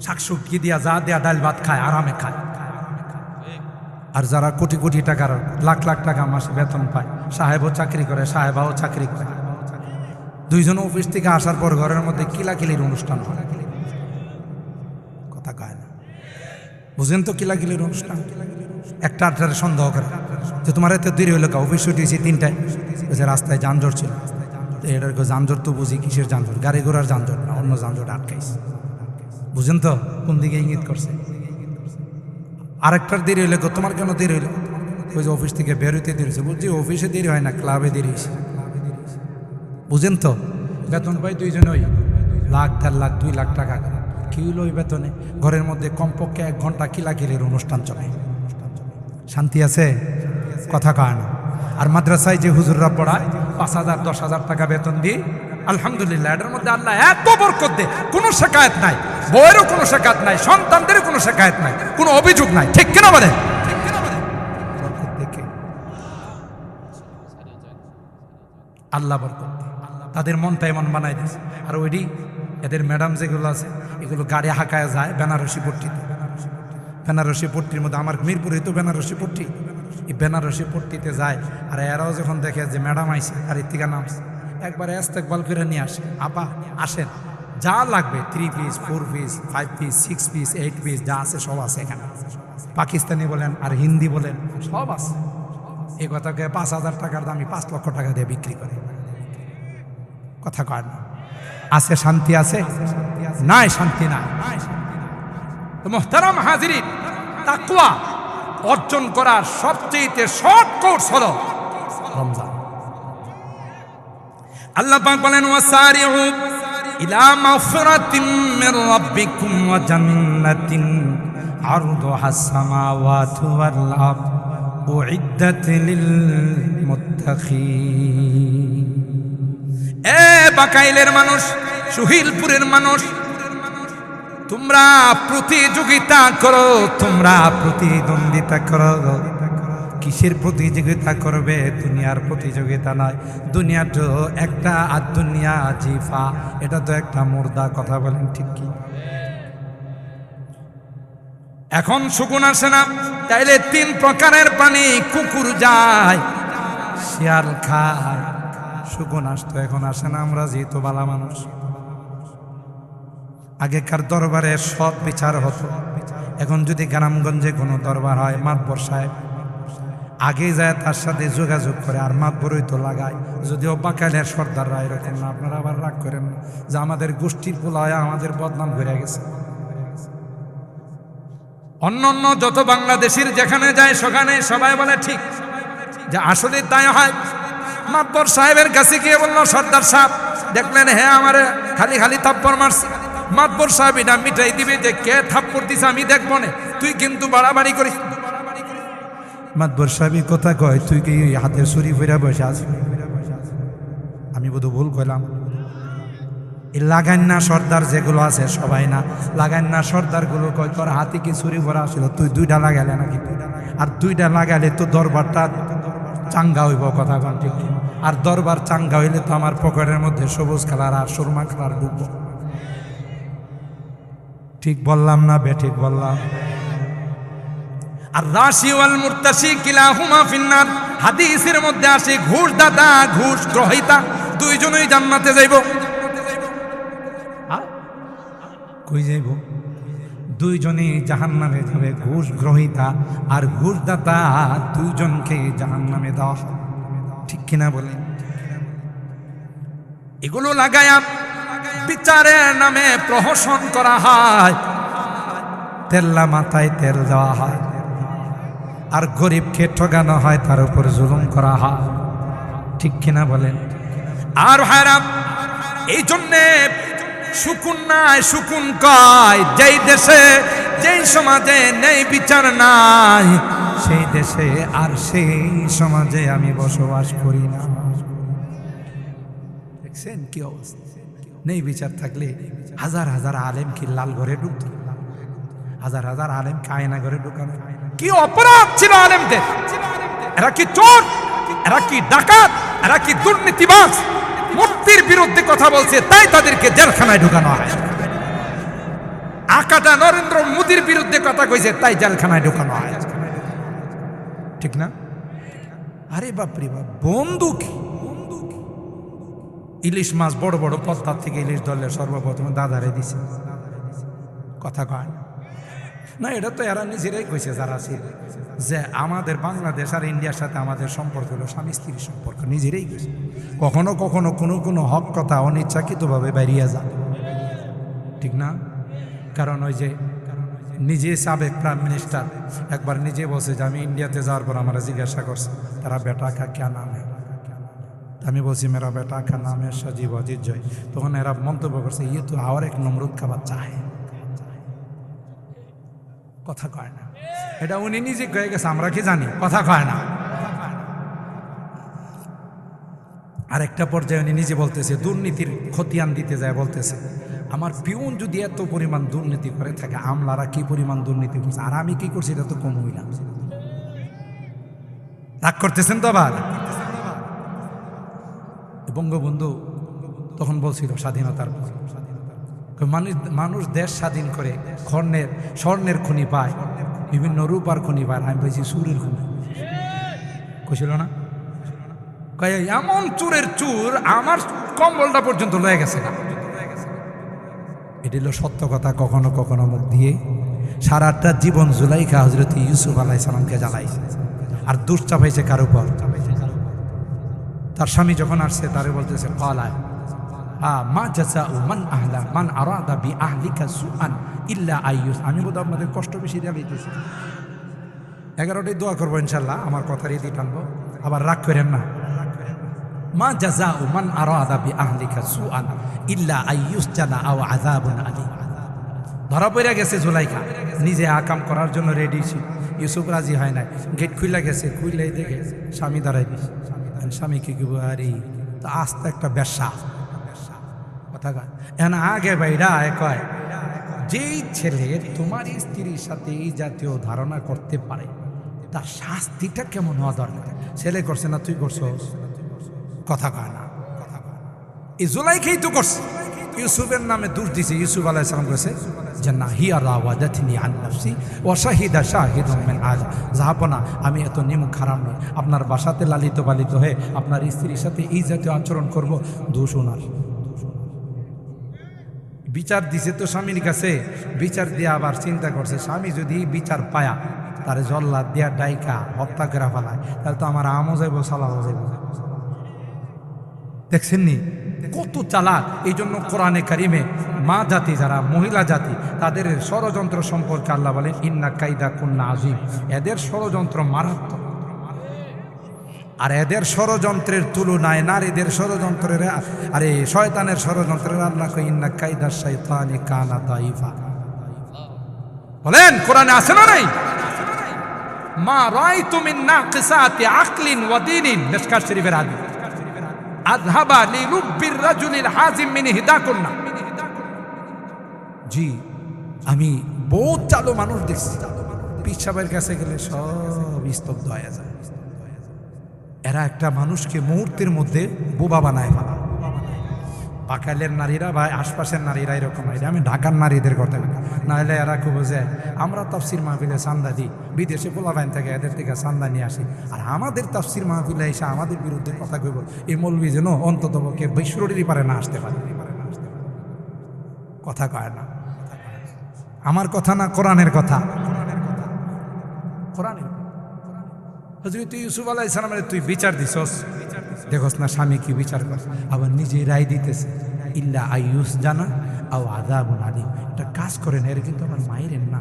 শাকসবজি দিয়া যা দেয়া ডাল ভাত খায়, আরামে খায়। আর যারা কোটি কোটি টাকার, লাখ লাখ টাকা মাসে বেতন পায়, সাহেবও চাকরি করে, সাহেবাও চাকরি করে, দুইজন অফিস থেকে আসার পর ঘরের মধ্যে কিলাকিলির অনুষ্ঠান হয়। কথা কয় না, বুঝেন তো? কিলাকিলির অনুষ্ঠান। একটা আটটারে সন্দেহ করে যে তোমার এত দেরি হলো কা, অফিস ছুটি হয়েছে ৩টায়, রাস্তায় যানজট ছিল। এটার যানজট তো বুঝি, কিসের যানজট? গাড়ি ঘোড়ার যানজট না, অন্য যানজট আটকাইছে। বুঝেন তো কোন দিকে ইঙ্গিত করছে? আরেকটার দেরি হইলে, তোমার কেন দেরি হইলো? ওই যে অফিস থেকে বেরোতে দেরি হয়েছে। বুঝছি অফিসে দেরি হয় না, ক্লাবে দেরি হয়েছে। বুঝেন তো? বেতন পাই দুইজন, ওই লাখ ১.৫ লাখ ২ লাখ টাকা। কি হইল ওই বেতনে? ঘরের মধ্যে কমপক্ষে ১ ঘন্টা কিলাকিলির অনুষ্ঠান চলে। শান্তি আছে? কথা কয় না। আর মাদ্রাসায় যে হুজুররা পড়ায় ৫,০০০ ১০,০০০ টাকা বেতন দিয়ে, আলহামদুলিল্লাহ, এটার মধ্যে আল্লাহ এত বরকত দেয়, কোনো শেকায়ত নাই, বইয়েরও কোনো শেকায়ত নাই, সন্তানদেরও কোনো শেকায়ত নাই, কোনো অভিযোগ নাই। ঠিক কেন বলেন? বরকত দেখে আল্লাহ বরকত তাদের মনটা এমন বানাই দিয়েছে। আর ওইটি এদের ম্যাডাম যেগুলো আছে, এগুলো গাড়ি হাঁকায় যায় বেনারসি পট্টিতে। বেনারসি পট্টির মধ্যে, আমার মিরপুরে তো বেনারসি পট্টি, এই বেনারসি পট্টিতে যায়। আর এরাও যখন দেখে যে ম্যাডাম আইসে, আর এর থেকে নামছে, একবারে ইস্তেকবাল করে নিয়ে আসে, আপা আসেন, যা লাগবে 3 piece 4 piece 5 piece 6 piece 8 piece যা আছে সব আছে এখানে। পাকিস্তানি বলেন আর হিন্দি বলেন, সব আছে। এই কথাকে ৫,০০০ টাকার দামি ৫ লক্ষ টাকা দিয়ে বিক্রি করে। কথা কয় না? আছে শান্তি আছে? নাই শান্তি নাই। তো মুহতারাম হাজিরিন, তাকওয়া অর্জন করার সবচেয়ে শর্ট কোর্স হলো রমজান। আল্লাহ পাক বলেন, ওয়াসারিউ ইলা মাগফিরাতিম মির রাব্বিকুম ওয়া জান্নাতিন আরদুহাস সামাওয়াতু ওয়াল আরদ উইদ্দাত লিল মুত্তাকিন। এ বাকাইলের মানুষ, সুহিলপুরের মানুষ, তোমরা প্রতিযোগিতা করো, তোমরা প্রতিদ্বন্দ্বিতা করো। কিসের প্রতিযোগিতা করবে? দুনিয়ার প্রতিযোগিতা নয়। দুনিয়া তো একটা, আর দুনিয়া জিফা, এটা তো একটা মুর্দা। কথা বলেন ঠিক কি? এখন শকুন আসে না, তাইলে 3 প্রকারের প্রাণী, কুকুর যায়, শিয়াল খায়, শকুন আসতো, এখন আসে না। আমরা যেহেতু বালা মানুষ, আগেকার দরবারে সৎ বিচার হতো। এখন যদি গ্রামগঞ্জে কোনো দরবার হয়, মাতবর সাহেব আগে যায় তার সাথে যোগাযোগ করে আর মাতবরই তো লাগায়। যদিও বাকালের সর্দাররা এরকম না, আপনারা আবার রাগ করেন না যে আমাদের গোষ্ঠীর পোলায় আমাদের বদনাম করে গেছে। অন্য অন্য যত বাংলাদেশের যেখানে যায় সেখানে সবাই বলে ঠিক যে আসলে তাই হয়। মাতবর সাহেবের কাছে গিয়ে বলল, সর্দার সাহেব দেখলেন হ্যাঁ আমারে খালি খালি থাপ্পড় মারছে। মাতবর সাহেব এটা মিটাই দিবে যে কে থাপ্পড় দিছে আমি দেখবো না, তুই কিন্তু বাড়াবাড়ি করিস। মাতবর সাহেব কথা কয়, তুই কি হাতে ছুরি ফিরা বসে আছিস? আমি বোধ ভুল কইলাম। এই লাগান্না সর্দার যেগুলো আছে সবাই না, লাগান্না সর্দারগুলো কয় তোর হাতে কি ছুরি ভরা ছিল, তুই দুইটা লাগালে নাকি? আর দুইটা লাগালে তো দরবারটা চাঙ্গা হইব, কথা কন ঠিক। আর দরবার চাঙ্গা হইলে তো আমার পকেটের মধ্যে সবুজ কালার আর সুরমা কালার ঢুকবো। ঠিক বললাম না বে? ঠিক বললাম। আর রাশি ওয়াল মুরতাশি কিলাহুমা ফিন্নার, হাদিসের মধ্যে আসে ঘুষ দাতা ঘুষ গ্রহীতা দুইজনই জান্নাতে যাইব। কই যাইব? দুইজনই জাহান্নামে যাবে, ঘুষ গ্রহীতা আর ঘুষদাতা দুইজনকে জাহান্নামে দেওয়া। ঠিক কিনা বলেন? এগুলো লাগায়া বিচারের নামে প্রহসন করা হয়, তেল্লা মাথায় তেল দেওয়া হয়, আর গরিবকে ঠকানো হয়, তার উপর জুলুম করা হয়। ঠিক কিনা বলেন? আর ভাইরা এই জন্যে সুকুন নাই, সুকুন কয় যেই দেশে যেই সমাজে নেই বিচার নাই, সেই দেশে আর সেই সমাজে আমি বসবাস করি না। দেখছেন কি অবস্থা? নেই বিচার থাকলে হাজার হাজার আলেম কি লাল ঘরে ঢুকত? হাজার হাজার আলেম কায়না ঘরে ঢুকানো। কি অপরাধ ছিল আলেমদের? এরা কি চোর, এরা কি ডাকাত, এরা কি দুর্নীতিবাজ? মুক্তির বিরুদ্ধে কথা বলছে তাই তাদেরকে জেলখানায় ঢুকানো হয়। আকাটা নরেন্দ্র মোদীর বিরুদ্ধে কথা কইছে তাই জেলখানায় ঢুকানো হয়। ঠিক না? আরে বাপরে বাপ, বন্দুক ইলিশ মাছ বড় বড় পদ্মার থেকে ইলিশ ধরলে সর্বপ্রথম দাদারে দিছে। কথা কয় না? এটা তো এরা নিজেরাই কইছে যারা ছিল, যে আমাদের বাংলাদেশ আর ইন্ডিয়ার সাথে আমাদের সম্পর্ক হলো স্বামী স্ত্রীর সম্পর্ক। নিজেরাই কইছে। কখনো কখনো কোনো কোনো হক কথা অনিচ্ছাকৃতভাবে বেরিয়ে যায়। ঠিক না? কারণ ওই যে নিজে সাবেক প্রাইম মিনিস্টার একবার নিজে বলছে যে আমি ইন্ডিয়াতে যাওয়ার পর আমার জিজ্ঞাসা করছে তারা বেটা কা ক্যা নাম है। আমি বলছি মেরা বেটা কা নাম है সজীব অজিত জয়। তখন এরা মন্তব্য করছে ইয়ে তো আর এক নমরুদ কা বাচ্চা है। কথা কয় না। এটা উনি নিজে কয়ে গেছে, আমরা কি জানি? কথা কয় না। আরেকটা পর্যায়ে উনি নিজে বলতেছে, দুর্নীতির খতিয়ান দিতে যায়, বলতেছে আমার পিউন যদি এত পরিমাণ দুর্নীতি করে থাকে, আমলারা কি পরিমাণ দুর্নীতি করছে, আর আমি কি করছি এটা তো কম হইলাম। রাগ করতেছেন তো আবার? বঙ্গবন্ধু তখন বলছিল স্বাধীনতার পর মানুষ দেশ স্বাধীন করে স্বর্ণের খনি পায়, বিভিন্ন রূপার খনি পায়, আমি বলছি চুরের খনি। কইছিল না? কয় এমন চুরের চুর আমার কম্বলটা পর্যন্ত লয়ে গেছে না। এটি হলো সত্য কথা। কখনো কখনো মুখ দিয়ে সারাটা জীবন জুলাইখা হযরত ইউসুফ আলাইহিস সালামকে জ্বালাইছে, আর দোষ চাপাইছে কার উপর? তার স্বামী যখন আসছে তারে বলতেছে ক্বালা মা জাযাউ মান আরাদা বি আহলিকা সুআন ইল্লা আইয়ুস। আমি বোধ আপনাদের কষ্ট বেশি দিয়ে দিতেছি। 11টাই দোয়া করবো ইনশাল্লাহ, আমার কথার ইতি টানবো, আবার রাগ করেন না। মা জাযাউ মান আরাদা বি আহলিকা সুআন ইল্লা আইয়ুস জানা আও আযাবুন আলীম। ধরা পড়ে গেছে জুলাইখা, নিজে আকাম করার জন্য রেডি ছিল, ইউসুফ রাজি হয় না, গেট খুইলা গেছে, খুইলাই দেখে স্বামী দাঁড়াই দিছে। স্বামী কি কি আরে তো আস্তে একটা ব্যবসা। কথা কয় এখন আগে বাইরা কয় যেই ছেলে তোমার স্ত্রীর সাথে এই জাতীয় ধারণা করতে পারে তার শাস্তিটা কেমন হওয়া দরকার? ছেলে করছে না তুই করছো? কথা কয় না। এই জুলাইখাই তো করছে, ইউসুফের নামে দোষ দিছে। ইউসুফ আলাইহিস সালাম কইছে যে না হিয়া রাওয়াদাতনি আন নাফসি ওয়া শাহিদা শাহিদুম মিন আহলি। জাহাপনা, আমি এত নিমুখ খারাপ নই, আপনার বাসাতে লালিত পালিত হয়ে আপনার স্ত্রীর সাথে এই জাতীয় আচরণ করব, দোষ ওনার। বিচার দিছে তো স্বামীর কাছে, বিচার দিয়ে আবার চিন্তা করছে স্বামী যদি বিচার পায়া তারে জল্লাদ দিয়া ডাইকা হত্যা করে ফেলায় তাহলে তো আমার আমও যাইব সালাও যাইব। দেখছেন নি কত চালাক। এই জন্য কোরআনে কারিমে মা জাতি যারা মহিলা জাতি তাদের ষড়যন্ত্র সম্পর্কে আল্লাহ বলেন ইন্না কাইদা কুন্না আজিম, এদের ষড়যন্ত্র মারাত্মক। আর এদের ষড়যন্ত্রের তুলনায় নারীদের ষড়যন্ত্রের আরে শয়তানের ষড়যন্ত্রের আল্লাহ কই ইন্না কাইদা শাইতানি কানা দাইফা। বলেন কোরআনে আছে না নাই? মা রাআইতু মিন নাকিসাতি আকলিন ওয়া দীনিন, মিশকাত শরীফের হাদিস, আযহাবা লিলুব্বির রাজুলিল হাজিম মিন হিদাকুন্না। জি আমি বহুত চালু মানুষ দেখছি, পিছাবের কাছে গেলে সব স্তব্ধ হয়ে যায়। এরা একটা মানুষকে মুহূর্তের মধ্যে বোবা বানায় ফেলা। বাকালের নারীরা বা আশপাশের নারীরা এরকম হয়। আমি ঢাকার নারীদের কথা বলি, নাহলে এরা খুব বোঝে আমরা তাফসির মাহফিলে চান্দা দিই, বিদেশে পোলাবাইন থেকে এদের থেকে চান্দা নিয়ে আসি, আর আমাদের তাফসির মাহফিলে এসে আমাদের বিরুদ্ধে কথা কইব এই মৌলবি যেন অন্তত পক্ষে বৈশ্বরীরই পারে না আসতে পারে। কথা কয় না, আমার কথা না কোরআনের কথা। কোরআনের হযরত ইউসুফ আলাইহিস সালামের তুই বিচার দিছস, দেখোস না স্বামী কি বিচার করে, আবার নিজে রায় দিতেছে ইল্লা আইয়ুস জানা আও আযাবুন আলীম। এটা কাজ করেন, এর কিন্তু আমার মায়ের না,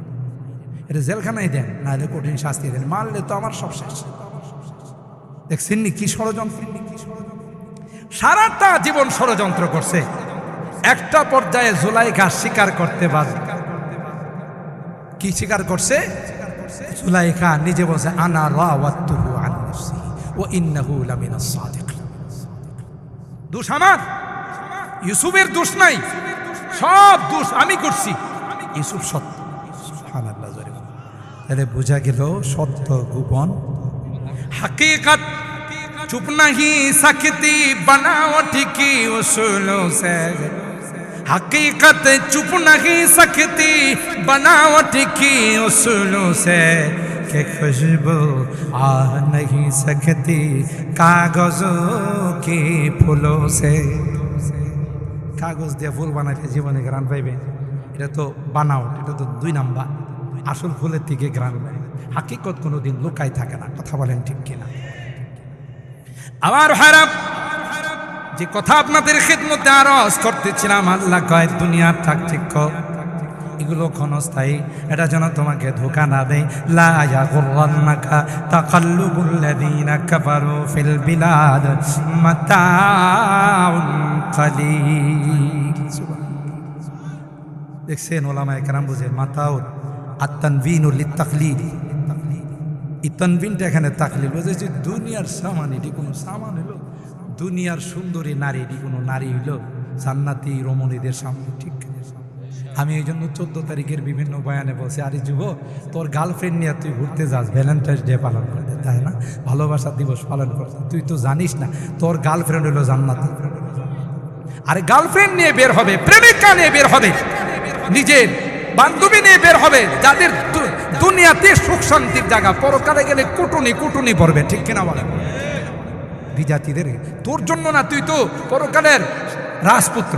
এটা জেলখানায় দেন, না হলে কঠিন শাস্তি দেন, মারলে তো আমার সব শেষ। দেখছেন নি কি ষড়যন্ত্র? সারাটা জীবন ষড়যন্ত্র করছে, একটা পর্যায়ে জুলাইখা স্বীকার করতে বাধ্য। কি স্বীকার করছে? জুলাইখা নিজে বলছে আনা রাওয়াতুহু আন নাফসি ওয়া ইন্নাহু লামিনাস সাদিকিন। দোষ আমার, ইউসুফের দোষ নাই, সব দোষ আমি করছি, ইউসুফ সত্য। সুবহানাল্লাহ। তাহলে বোঝা গেল সত্য গোপন, हकीकत चुप नहीं सकती बनावट की उसूलों से, हकीकत चुप नहीं सकती बनावट की उसूलों से, कि खुशबू आ नहीं सकती कागजों की फूलों से। কাগজ দিয়ে ফুল বানাইতে জীবনে গ্রান পাইবে, এটা তো বানাও, এটা তো 2 নাম্বার। আসল ফুলের থেকে গ্রান পাই, হাকিকত কোনোদিন লুকাই থাকে না। কথা বলেন ঠিক কিনা? আমার হারাম যে কথা আপনাদের খিদমতে আরজ করতেছিলাম, আল্লাহ কয় দুনিয়ার থাকতিক্য এগুলো ক্ষণস্থায়ী, এটা যেন তোমাকে ধোঁকা না দেয়। লা ইয়াগুররান্নাকা তাকাল্লুবুল লাযীনা কাফারু ফিল বিলাদ মাতাউন কালীল। দেখছেন ওলামায়ে কেরাম বুঝে মাতাউন আত-তানবিনু লিত-তাকলিল, এই তানবিনটা এখানে তাকলিল বুঝেছি। দুনিয়ার সামান, এটি কোনো সামান হলো? দুনিয়ার সুন্দরী নারী, এটি কোনো নারী হইল? জান্নাতি রমণীদের সামনে। ঠিক আমি এই জন্য 14 তারিখের বিভিন্ন বয়ানে বলছি, আরে যুব তোর গার্লফ্রেন্ড নিয়ে তুই ঘুরতে যাস, ভ্যালেন্টাইন্স ডে পালন করতে, তাই না? ভালোবাসা দিবস পালন করতে, তুই তো জানিস না তোর গার্লফ্রেন্ড হলো জান্নাতি। আরে গার্লফ্রেন্ড নিয়ে বের হবে, প্রেমিকা নিয়ে বের হবে, নিজের বান্ধবী নিয়ে বের হবে, যাদের দুনিয়াতে সুখ শান্তির জায়গা, পরকালে গেলে কুটুনি কুটুনি পড়বে। ঠিক কিনা বলেন? বিজাতিদের তোর জন্য না, তুই তো পরকালের রাজপুত্র,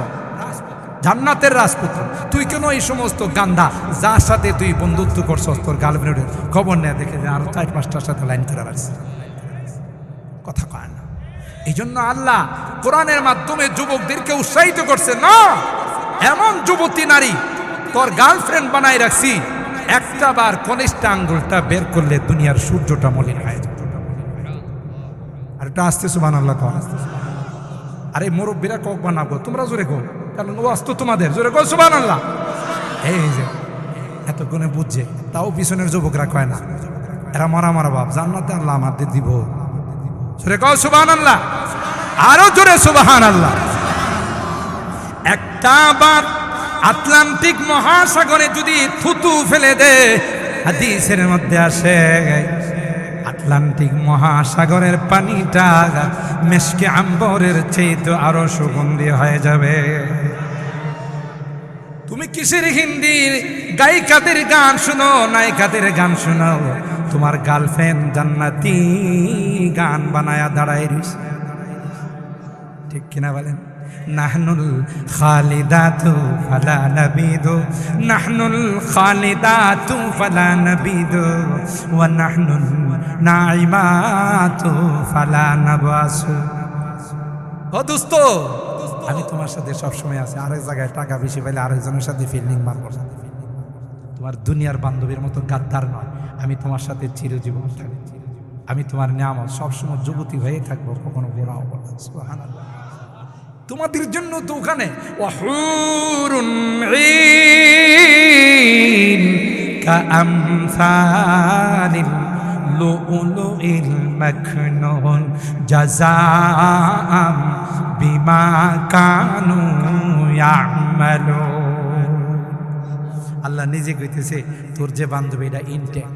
জান্নাতের রাজপুত্র। তুই কেন এই সমস্ত গান্দা যার সাথে তুই বন্ধুত্ব করছস, তোর গার্লফ্রেন্ডের খবর নেয়, দেখে যে আরো 4-5টার সাথে লাইন করে রাখছে। কথা কয় না। এই জন্য আল্লাহ কোরআনের মাধ্যমে যুবকদেরকে উৎসাহিত করছে, না এমন যুবতী নারী তোর গার্লফ্রেন্ড বানাই রাখছি, একটা বার কনিষ্ঠা আঙ্গুলটা বের করলে দুনিয়ার সূর্যটা মলিন হয়ে যায়। আর এটা আসতে সুবহানাল্লাহ কও। আরে মুরব্বীরা কক বানাবো, তোমরা জোরে কও, কারণ ওয়াজ তো তোমাদের, জোরে কও সুবহানাল্লাহ। এই যে এতক্ষণে বুঝছে, তাও পিছনের যুবকরা কয় না, এরা মরা মরা বাপ, জান্নাতে আল্লাহ আমাদের দিব। জোরে কও সুবহানাল্লাহ, আরো জোরে সুবহানাল্লাহ। একটা বার আটলান্টিক মহাসাগরে যদি থুতু ফেলে দে, হাদিসের মধ্যে আসে আটলান্টিক মহাসাগরের পানিটা মেশকে আম্বরের চেয়ে আরো সুগন্ধি হয়ে যাবে। তুমি কিসের হিন্দি গায়িকাদের গান শুনো, নায়িকাদের গান শুনো, তোমার গার্লফ্রেন্ড জান্নাতি গান বানায়া দাঁড়ায় রইছে। ঠিক কিনা বলেন? নাহনুল খালিদাতু ফালা নাবিদু, নাহনুল খালিদাতু ফালা নাবিদু, ওয়া নাহনুল নাইমাতু ফালা নাবাসু। ও দোস্ত, আমি তোমার সাথে সবসময় আছি। আরেক জায়গায় টাকা বেশি পাইলে আরেকজনের সাথে ফিল্ডিং মারবো। তোমার দুনিয়ার বান্ধবীর মতো গাদ্দার নয়, আমি তোমার সাথে চিরজীবন থাকবো। আমি তোমার নিয়ামত, সবসময় যুবতী হয়ে থাকবো, কখনো বুড়া হবো না। সুবহানাল্লাহ। তোমাদের জন্য তো ওখানে ওয়াহুরুন ঈন কাআমসালিল লুউলুইল মাকনুন জাযাআম বিমা কানু ইয়ামালুন। আল্লাহ নিজে কইতেছে তোর যে বান্ধবী এটা ইনটেক।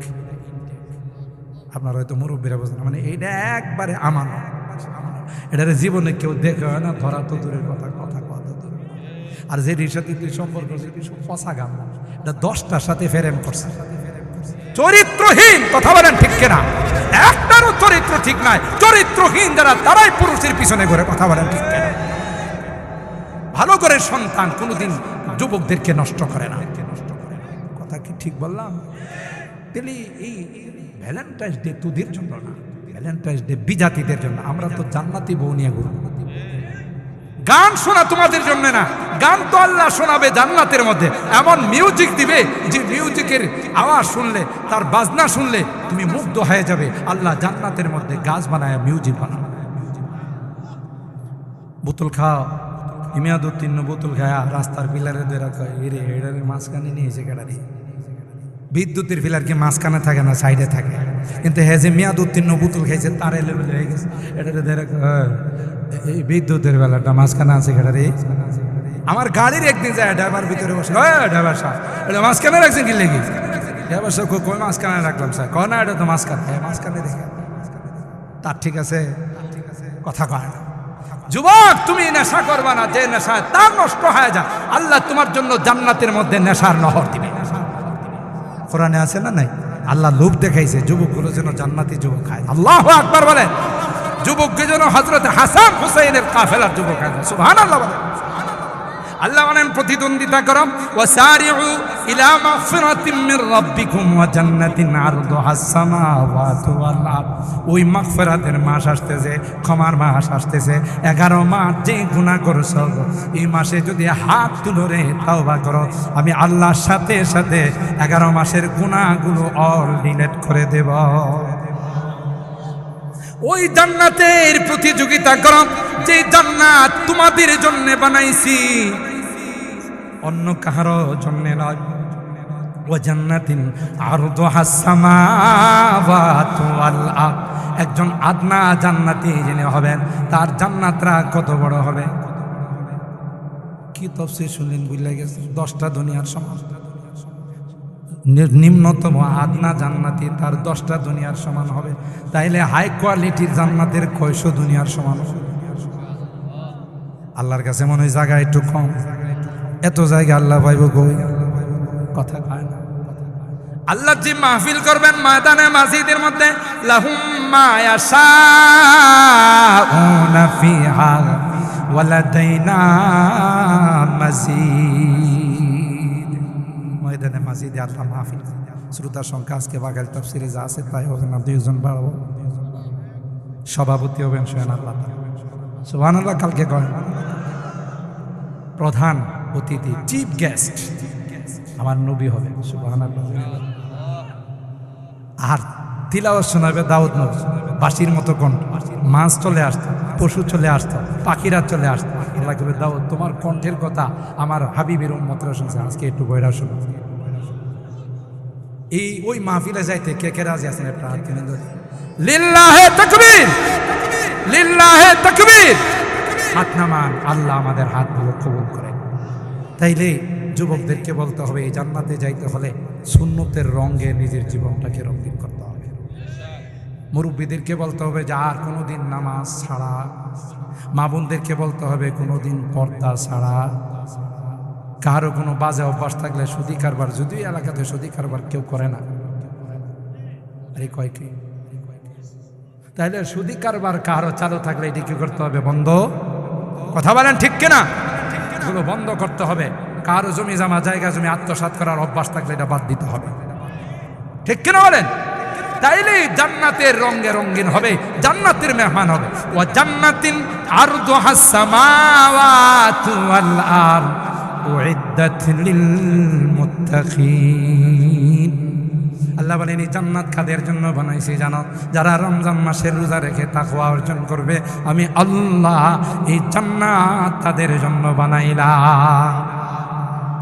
আপনারা হয়তো মুরব্বীরা বোঝেন, মানে এটা একবারে আমানত। এটার জীবনে কেউ দেখে হয় না, ধরা তো দূরের কথা, কথা কথা দূর। আর যে সাথে তুই সম্পর্ক করছে পচা গান, এটা 10টার সাথে ফেরেম করছে। চরিত্রহীন, কথা বলেন ঠিক কিনা? একটারও চরিত্র ঠিক নাই। চরিত্রহীন যারা, তারাই পুরুষের পিছনে ঘুরে। কথা বলেন ঠিক কিনা? ভালো করে সন্তান কোনোদিন যুবকদেরকে নষ্ট করে না। কথা কি ঠিক বললাম? তাহলে এই ভ্যালেন্টাইন্স ডে তোদের জন্য না, ভ্যালেন্টাইন্স ডে বিজাতিদের জন্য। আমরা তো জান্নাতি বউ নিয়ে ঘুরব। গান শোনা তোমাদের জন্য না, গান তো আল্লাহ শোনাবে জান্নাতের মধ্যে। এমন মিউজিক দিবে যে মিউজিকের আওয়াজ শুনলে, তার বাজনা শুনলে তুমি মুগ্ধ হয়ে যাবে। আল্লাহ জান্নাতের মধ্যে গাছ বানায়, মিউজিক বানায়। বোতল খাও, ইমিয়াদুদ্দিন বোতল খায়া রাস্তার পিলারে দিয়ে রাখা, এরে এটার মাঝখানে নিয়েছে কেডারি। বিদ্যুতের পিলার কি মাঝখানে থাকে না, সাইডে থাকে। কিন্তু হ্যাঁ, যে মেয়াদুদ্দিন বোতল খাইছে তার লেভেল হয়ে গেছে। এটা এই বিদ্যুতের বেলাটা মাঝখানে আছে কেডারি। আমার গাড়ির একদিন যায় ড্রাইভার ভিতরে বসে, ড্রাইভার সাহেব এটা মাঝখানে রাখছেন কি লেগে? ড্রাইভার সাহেব কই মাঝখানে রাখলাম স্যার? কয় না, এটা তো মাঝখানে। হ্যাঁ মাঝখানে দেখে তার ঠিক আছে, কথা কয় না। যুবক, তুমি নেশা করবা না, যে নেশায় তার নষ্ট হয়ে যায়। আল্লাহ তোমার জন্য জান্নাতের মধ্যে নেশার নহর দিবে। কোরআনে আছে না নাই? আল্লাহ লোভ দেখাইছে যুবকগুলো যেন জান্নাতি যুবক খায়। আল্লাহু আকবার বলে। যুবককে যেন হযরত হাসান হুসাইনের কাফেলার যুবক খায়। সুবহানাল্লাহ বলে। আল্লাহ বলেন প্রতিদ্বন্দ্বিতা করো, ওয়াসারিউ ইলা মাগফিরাতিম মির রাব্বিকুম ওয়া জান্নাতিন আরদুহাস সামাওয়াতু ওয়াল আরদ। ওই মাগফিরাতের মাস আসতেছে, ক্ষমার মাস আসতেছে। 11 মাস যে গুনাহ করছো, এই মাসে যদি হাত তুলো রে তওবা করো, আমি আল্লাহর সাথে সাথে 11 মাসের গুনাহগুলো অল ডিলিট করে দেব। ওই জান্নাতের প্রতিযোগিতা করো, যে জান্নাত তোমাদের জন্য বানাইছি, অন্য কারো জন্য নয়। ও জান্নাতিন আরদুহাস সামাওয়াতু ওয়াল আরদ। একজন আদনা জান্নাতি যিনি হবেন, তার জান্নাতরা কত বড় হবে? কি তাফসীর শুনলেন বুঝলে গেছে? 10টা দুনিয়ার সমান। নিম্নতম আদনা জান্নাতি তার 10টা দুনিয়ার সমান হবে। তাইলে হাই কোয়ালিটির জান্নাতের কয়শো দুনিয়ার সমান হবে? আল্লাহর কাছে মনে হয় জায়গা একটু কম। এত জায়গা আল্লাহ পাইব কই? কথা কয় না। আল্লাহ যে মাহফিল করবেন ময়দানে মাসজিদের মধ্যে, লাহুম মা ইয়াশাউনা ফিহা ওয়া লাদাইনা মাজিদ। ময়দানে মাসজিদে আল্লাহ মাহফিল। শ্রোতার সংখ্যা আজকে বাগাল তাফসিরে যা আছে তাই হবে না, 2 জন বাড়াবো। সভাপতি হবেন সোহান আল্লাহ, সুবহানাল্লাহ। কালকে কয় প্রধান অতিথি, চিফ গেস্ট আমার নবী হবে, সুবহানাল্লাহ। আর তিলাওয়াত শোনাবে দাউদ নবী, বাঁশির মতো কণ্ঠ। মাছ চলে আসতো, পশু চলে আসতো, পাখিরা চলে আসতো। আল্লাহ কবে, দাউদ তোমার কণ্ঠের কথা আমার হাবিবের উম্মতরা শুনছে, আজকে একটু বইরা শোনো। এই ওই মাহফিলে যাইতে কে কে রাজি আছেন? একটা হাত তুলে ধরে লিল্লাহে তাকবীর, লিল্লাহে তাকবীর। হাত নামান, আল্লাহ আমাদের হাতগুলো কবুল করেন। তাইলে যুবকদেরকে বলতে হবে, এই জান্নাতে যাইতে হলে সুন্নতের রঙে নিজের জীবনটাকে রঙিন করতে হবে। মুরব্বীদেরকে বলতে হবে যে আর কোনোদিন নামাজ ছাড়া। মা বোনদেরকে বলতে হবে কোনোদিন পর্দা ছাড়া। কারো কোনো বাজে অভ্যাস থাকলে সুদি কারবার, যদিও এলাকাতে সুদি কারবার কেউ করে না, আরে কয় কি, তাহলে সুদি কারবার কারো চালু থাকলে এটি কি করতে হবে? বন্ধ কথা বলেন ঠিক কিনা? এগুলো বন্ধ করতে হবে। কারো জমি জামা জায়গা জমি আত্মসাৎ করার অভ্যাস থাকলে এটা বাদ দিতে হবে, ঠিক কিনা বলেন? তাইলে জান্নাতের রঙে রঙিন হবে, জান্নাতের মেহমান হবে। ওয়া জান্নাতিন আরদুহাস সামাওয়াতু ওয়াল আরদ উইদ্দাত লিল মুত্তাকিন। আল্লাহ বলেন এই জান্নাত কাদের জন্য বানাইছি জানো? যারা রমজান মাসের রোজা রেখে তাকওয়া অর্জন করবে, আমি আল্লাহ এই জান্নাত তাদের জন্য বানাইলাম।